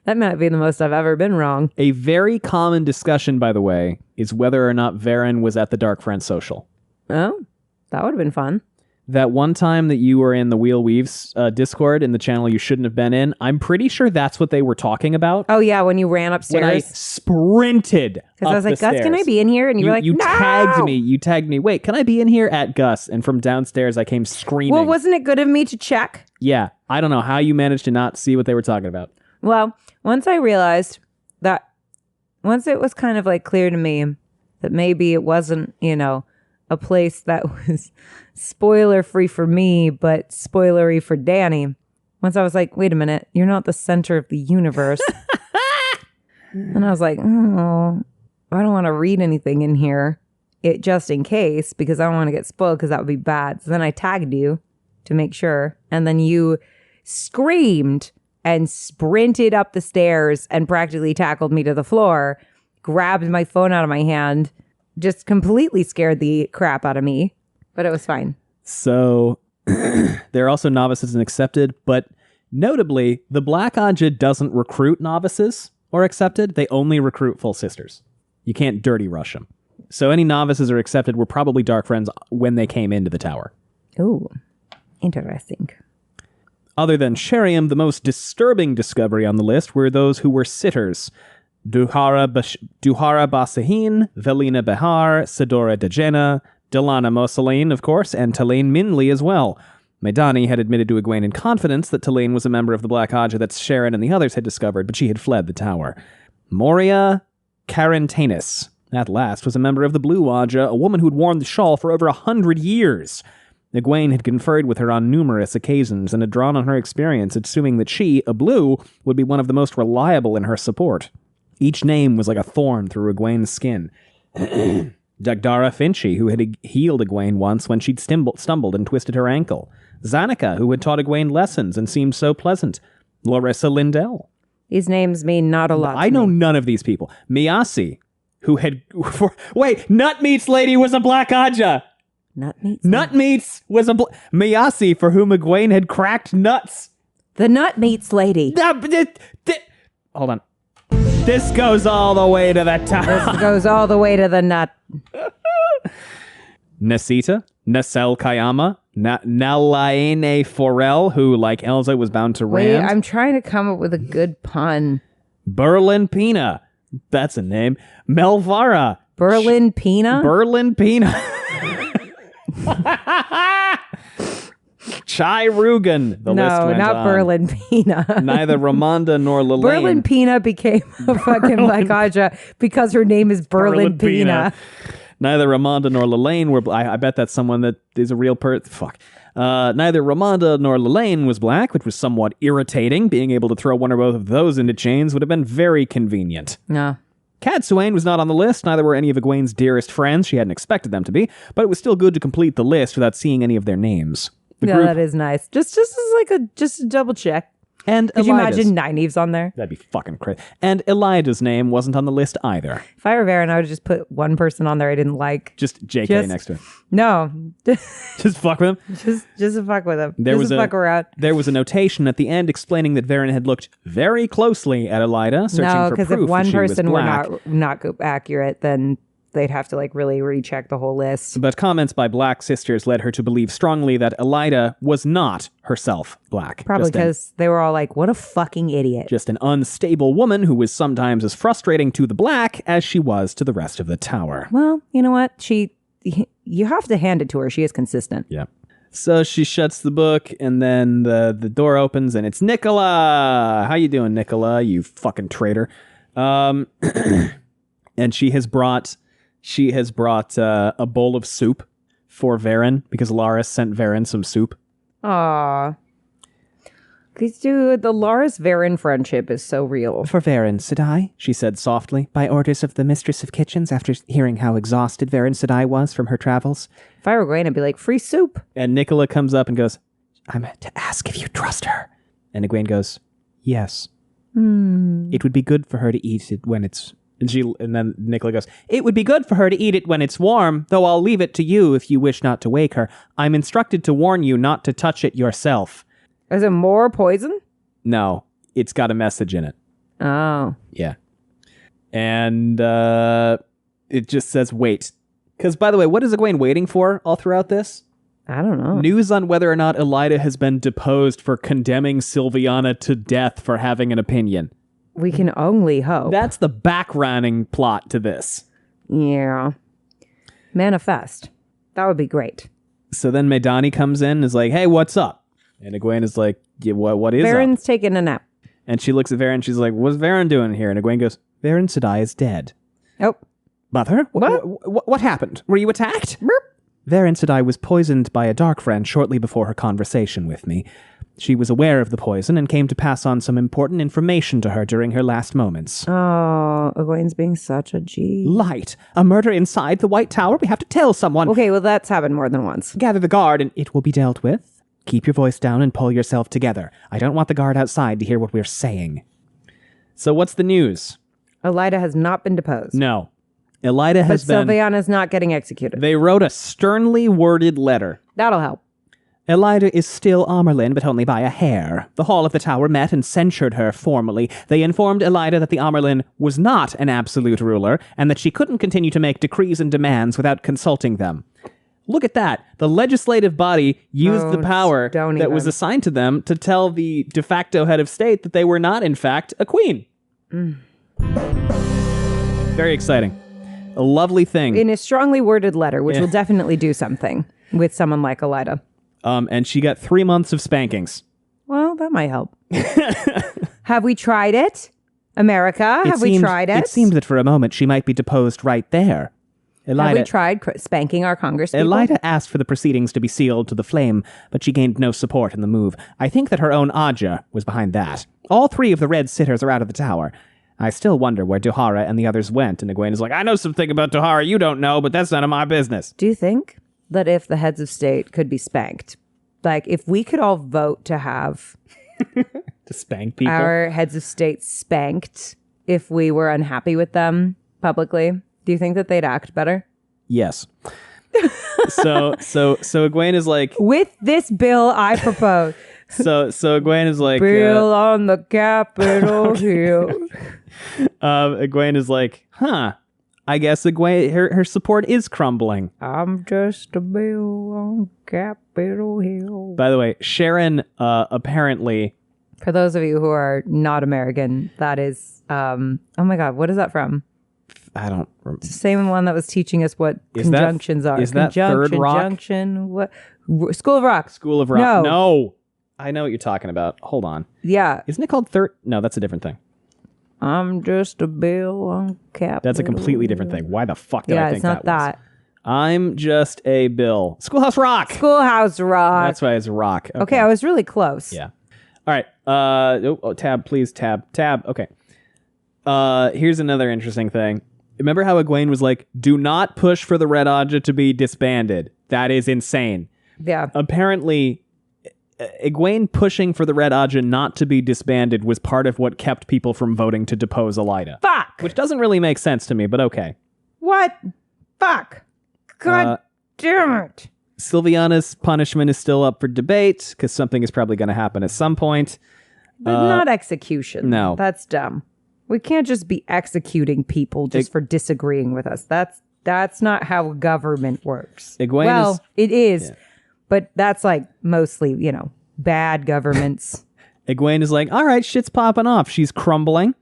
That might be the most I've ever been wrong. A very common discussion, by the way, is whether or not Verin was at the Dark Friend Social. Oh, that would have been fun. That one time that you were in the Wheel Weaves Discord in the channel you shouldn't have been in, I'm pretty sure that's what they were talking about. Oh yeah, when you ran upstairs. When I sprinted Because I was like, Gus, can I be in here? And you were like, you no! tagged me. You tagged me. Wait, can I be in here at Gus? And from downstairs, I came screaming. Well, wasn't it good of me to check? Yeah, I don't know how you managed to not see what they were talking about. Well, once I realized that, once it was kind of like clear to me that maybe it wasn't, a place that was spoiler-free for me, but spoilery for Danny. Once I was like, wait a minute, you're not the center of the universe. And I was like, oh, I don't want to read anything in here, just in case, because I don't want to get spoiled because that would be bad. So then I tagged you to make sure. And then you screamed and sprinted up the stairs and practically tackled me to the floor, grabbed my phone out of my hand, just completely scared the crap out of me. But it was fine. So there are also novices and accepted, but notably, the Black Aja doesn't recruit novices or accepted. They only recruit full sisters. You can't dirty rush them. So any novices or accepted were probably Dark Friends when they came into the tower. Ooh, interesting. Other than Sheriam, the most disturbing discovery on the list were those who were sitters. Duhara Basahin, Velina Behar, Sedora Dejena, Delana Mosaline, of course, and Talaine Minley as well. Medani had admitted to Egwene in confidence that Talaine was a member of the Black Aja that Sharon and the others had discovered, but she had fled the tower. Moria Carantanus, at last, was a member of the Blue Aja, a woman who'd worn the shawl for over 100 years. Egwene had conferred with her on numerous occasions and had drawn on her experience, assuming that she, a Blue, would be one of the most reliable in her support. Each name was like a thorn through Egwene's skin. Dagdara Finchi, who had healed Egwene once when she'd stumbled and twisted her ankle. Zanika, who had taught Egwene lessons and seemed so pleasant. Larissa Lindell. These names mean not a lot. I know none of these people. Miyasi, who had... Wait, Nutmeats Lady was a Black Aja! Nutmeats was a... Miyasi, for whom Egwene had cracked nuts. The Nutmeats Lady. Hold on. This goes all the way to the top. This goes all the way to the nut. Nasita, Nasel Kayama, Nalaene Forel, who, like Elsa, was bound to Wait, Rand. I'm trying to come up with a good pun. Berlin Pina. That's a name. Melvara. Berlin Pina? Berlin Pina. Chai Rugan. The list went not on. Berlin Pina. Neither Ramonda nor Lalaine. Berlin Pina became a fucking Black Aja because her name is Berlin Pina. Neither Ramonda nor Lalaine were... I bet that's someone that is a real Fuck. Neither Ramonda nor Lalaine was black, which was somewhat irritating. Being able to throw one or both of those into chains would have been very convenient. No. Cadsuane was not on the list, neither were any of Egwene's dearest friends. She hadn't expected them to be, but it was still good to complete the list without seeing any of their names. That is nice. Just as like a double check. And Could you Elida's. imagine Nynaeve's on there? That'd be fucking crazy. And Elida's name wasn't on the list either. If I were Verin, I would just put one person on there I didn't like. Just JK next to it. No. Just fuck with him? Just to fuck with him. There was fuck around. There was a notation at the end explaining that Verin had looked very closely at Elida, searching No, for proof because if one that she was person were black. not accurate, then they'd have to like really recheck the whole list. But comments by black sisters led her to believe strongly that Elida was not herself black. Probably because they were all like, what a fucking idiot. Just an unstable woman who was sometimes as frustrating to the black as she was to the rest of the tower. Well, you know what? You have to hand it to her. She is consistent. Yeah. So she shuts the book, and then the door opens, and it's Nicola! How you doing, Nicola, you fucking traitor? And she has brought a bowl of soup for Verin, because Laris sent Verin some soup. Aww. Dude, the Laris Verin friendship is so real. For Verin, Sedai, she said softly, by orders of the Mistress of Kitchens, after hearing how exhausted Verin Sedai was from her travels. If I were going to be like, free soup. And Nicola comes up and goes, I'm to ask if you trust her. and Egwene goes, yes. It would be good for her to eat it when it's... And then Nicola goes, it would be good for her to eat it when it's warm, though I'll leave it to you if you wish not to wake her. I'm instructed to warn you not to touch it yourself. Is it more poison? No, it's got a message in it. Oh. Yeah. And it just says wait. Because, by the way, what is Egwene waiting for all throughout this? I don't know. News on whether or not Elida has been deposed for condemning Sylviana to death for having an opinion. We can only hope. That's the backgrounding plot to this. Yeah. Manifest. That would be great. So then Medani comes in and is like, hey, what's up? And Egwene is like, yeah, what is Verin's up? taking a nap. And she looks at Verin and she's like, what's Verin doing here? And Egwene goes, Verin Sedai is dead. Oh. Mother? What happened? Were you attacked? Verin Sedai was poisoned by a dark friend shortly before her conversation with me. She was aware of the poison and came to pass on some important information to her during her last moments. Oh, Egwene's being such a G. Light! A murder inside the White Tower? We have to tell someone. Okay, well, that's happened more than once. Gather the guard and it will be dealt with. Keep your voice down and pull yourself together. I don't want the guard outside to hear what we're saying. So what's the news? Elida has not been deposed. No. Elida has But Sylviana's not getting executed. They wrote a sternly worded letter. That'll help. Elida is still Amerlin, but only by a hair. The Hall of the Tower met and censured her formally. They informed Elida that the Amerlin was not an absolute ruler, and that she couldn't continue to make decrees and demands without consulting them. Look at that. The legislative body used the power that was assigned to them to tell the de facto head of state that they were not, in fact, a queen. Very exciting. A lovely thing. In a strongly worded letter, which will definitely do something with someone like Elida. And she got 3 months of spankings. Well, that might help. Have we tried it? America, have we tried it? It seemed that for a moment she might be deposed right there. Have we tried spanking our congresspeople? Elida asked for the proceedings to be sealed to the flame, but she gained no support in the move. I think that her own Aja was behind that. All 3 of the red sitters are out of the tower. I still wonder where Dohara and the others went, and Egwene is like, I know something about Dohara you don't know, but that's none of my business. Do you think that if the heads of state could be spanked, like if we could all vote to have to spank people, our heads of state spanked if we were unhappy with them publicly, do you think that they'd act better? Yes. So Egwene is like, with this bill I propose. So Egwene is like, bill on the Capitol Hill. Egwene is like, I guess Egwene, her support is crumbling. I'm just a bill on Capitol Hill. By the way, Sharon apparently... For those of you who are not American, that is... oh my God, what is that from? I don't remember. It's the same one that was teaching us what conjunctions are. Is that Third Rock? Conjunction, what? School of Rock. School of Rock. No. I know what you're talking about. Hold on. Yeah. Isn't it called Third? No, that's a different thing. I'm just a bill on Capitol. That's a completely different thing. Why the fuck did I think it's not that. I'm just a bill. Schoolhouse Rock. Schoolhouse Rock. That's why it's Rock. Okay, I was really close. Yeah. All right. Tab, please. Tab. Okay. Here's another interesting thing. Remember how Egwene was like, do not push for the Red Aja to be disbanded. That is insane. Yeah. Apparently, Egwene pushing for the Red Aja not to be disbanded was part of what kept people from voting to depose Elida. Fuck! Which doesn't really make sense to me, but okay. What? Fuck! God damn it! Sylviana's punishment is still up for debate, because something is probably going to happen at some point. But not execution. No. That's dumb. We can't just be executing people just for disagreeing with us. That's not how government works. It is, but that's like mostly, bad governments. Egwene is like, all right, shit's popping off. She's crumbling,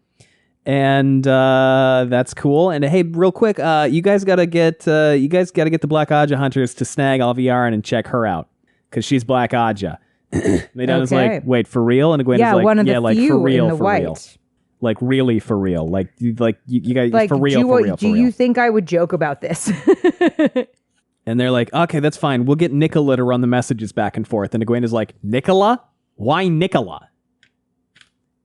and that's cool. And hey, real quick, you guys gotta get the Black Aja hunters to snag Alviarin and check her out, because she's Black Aja. Maidona's like, wait, for real? And Egwene is like, one of the like few for real, in the for white. real. Like really for real. Like you guys like, for real, for real. Do you think I would joke about this? And they're like, okay, that's fine. We'll get Nicola to run the messages back and forth. And Egwene is like, Nicola? Why Nicola?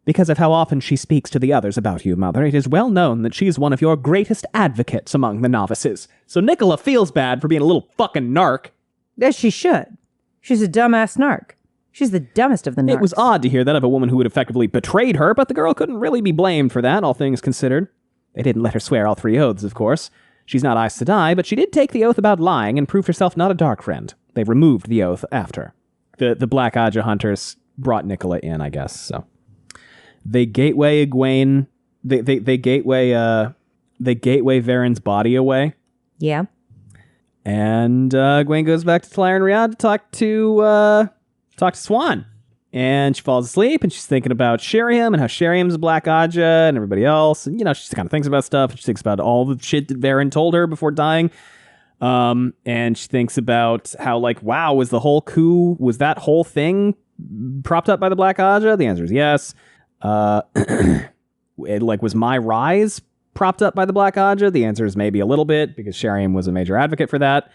Because of how often she speaks to the others about you, Mother. It is well known that she is one of your greatest advocates among the novices. So Nicola feels bad for being a little fucking narc. Yes, she should. She's a dumbass narc. She's the dumbest of the narcs. It was odd to hear that of a woman who had effectively betrayed her, but the girl couldn't really be blamed for that, all things considered. They didn't let her swear all 3 oaths, of course. She's not Aes Sedai, but she did take the oath about lying and proved herself not a dark friend. They removed the oath after. The Black Aja hunters brought Nicola in, I guess, so. They gateway Egwene. They gateway Verin's body away. Yeah. And Egwene goes back to Tel'aran'rhiod to talk to Swan. And she falls asleep, and she's thinking about Sheriam and how Sheriam's a Black Aja and everybody else. And, she just kind of thinks about stuff. She thinks about all the shit that Verin told her before dying. And she thinks about how, wow, was the whole coup, was that whole thing propped up by the Black Aja? The answer is yes. Was my rise propped up by the Black Aja? The answer is maybe a little bit, because Sheriam was a major advocate for that.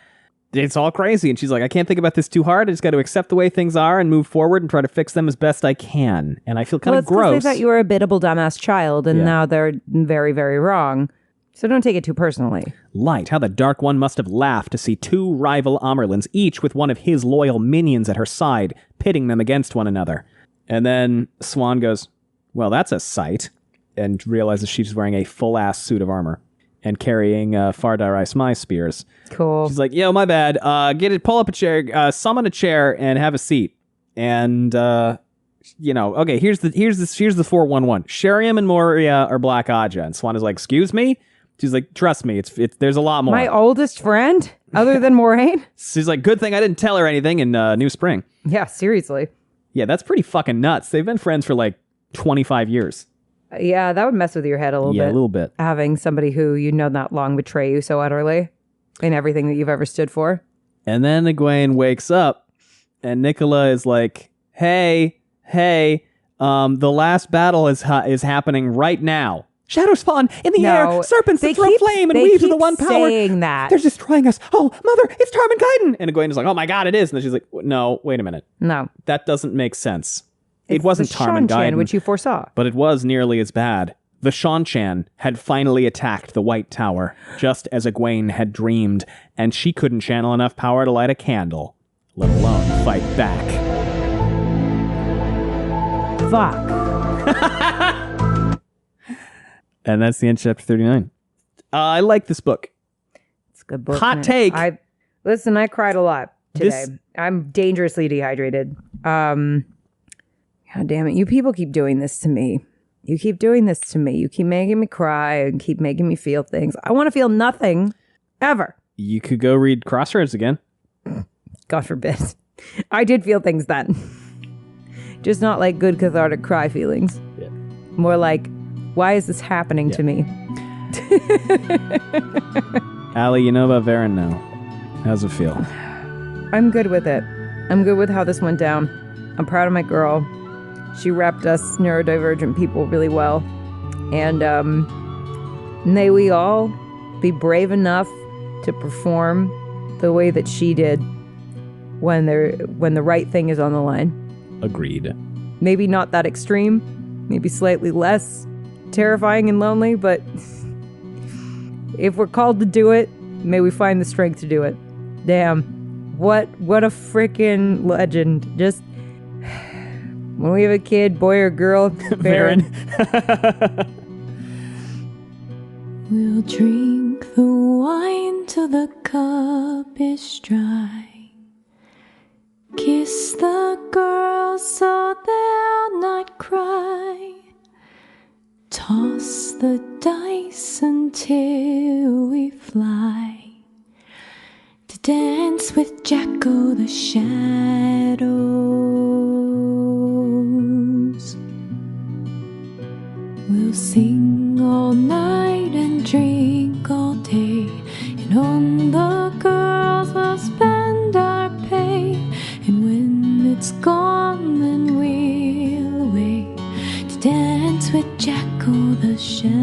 it's all crazy. And she's like, I can't think about this too hard. I just got to accept the way things are and move forward and try to fix them as best I can. And I feel kind of gross. They thought you were a biddable dumbass child, and now they're very, very wrong. So don't take it too personally. Light, how the Dark One must have laughed to see two rival Amerlins, each with one of his loyal minions at her side, pitting them against one another. And then Swan goes, well, that's a sight, and realizes she's wearing a full-ass suit of armor and carrying Fardarai my spears. Cool. She's like, yo, my bad. Pull up a chair, summon a chair, and have a seat. And, okay, here's the 411. Sheriam and Moria are Black Aja. And Swan is like, excuse me? She's like, trust me, it's there's a lot more. My oldest friend, other than Moraine? She's like, good thing I didn't tell her anything in New Spring. Yeah, seriously. Yeah, that's pretty fucking nuts. They've been friends for like 25 years. Yeah, that would mess with your head a little bit. Yeah, a little bit. Having somebody who you know not long betray you so utterly in everything that you've ever stood for. And then Egwene wakes up, and Nicola is like, hey, the last battle is happening right now. Shadows spawn in the air, serpents that throw flame and weave to the one power. Saying that. They're destroying us. Oh, mother, it's Tarman Gaiden. And Egwene is like, oh my god, it is. And then she's like, no, wait a minute. No. That doesn't make sense. It wasn't Tarman Gaiden, which you foresaw. But it was nearly as bad. The Shanchan had finally attacked the White Tower, just as Egwene had dreamed, and she couldn't channel enough power to light a candle, let alone fight back. Fuck. And that's the end of chapter 39. I like this book. It's a good book. Hot take. I cried a lot today. I'm dangerously dehydrated. God damn it. You people keep doing this to me. You keep doing this to me. You keep making me cry and keep making me feel things. I want to feel nothing. Ever. You could go read Crossroads again. God forbid. I did feel things then. Just not like good cathartic cry feelings. Yeah. More like, why is this happening to me? Allie, you know about Verin now. How's it feel? I'm good with it. I'm good with how this went down. I'm proud of my girl. She wrapped us neurodivergent people really well. And may we all be brave enough to perform the way that she did when the right thing is on the line. Agreed. Maybe not that extreme. Maybe slightly less terrifying and lonely, but if we're called to do it, may we find the strength to do it. Damn. What a freaking legend. Just when we have a kid, boy or girl, Verin. We'll drink the wine till the cup is dry. Kiss the girls so they'll not cry. Toss the dice until we fly. To dance with Jacko the shadows. We'll sing all night and drink all day. And on the girls we'll spend our pay. And when it's gone then we'll away to dance with Jacko the shadows.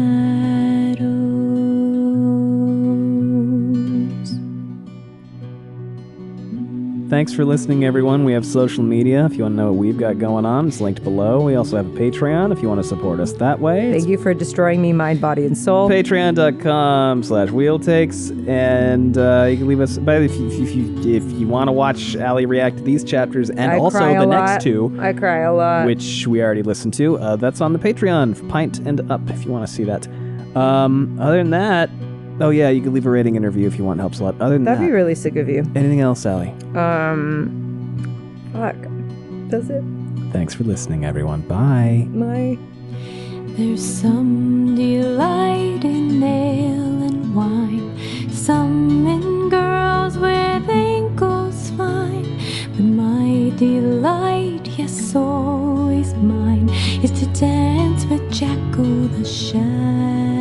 Thanks for listening, everyone. We have social media. If you want to know what we've got going on, it's linked below. We also have a Patreon if you want to support us that way. Thank you for destroying me, mind, body, and soul. Patreon.com/wheeltakes. And you can leave us, but if you want to watch Allie react to these chapters and also the next two. I cry a lot. Which we already listened to. That's on the Patreon, Pint and Up, if you want to see that. Other than that, oh yeah, you can leave a rating and review if you want. Helps a lot. Other than That'd be really sick of you. Anything else, Allie? Fuck. Does it? Thanks for listening, everyone. Bye. Bye. There's some delight in ale and wine, some in girls with ankles fine. But my delight, yes, always mine, is to dance with Jacko the shadow.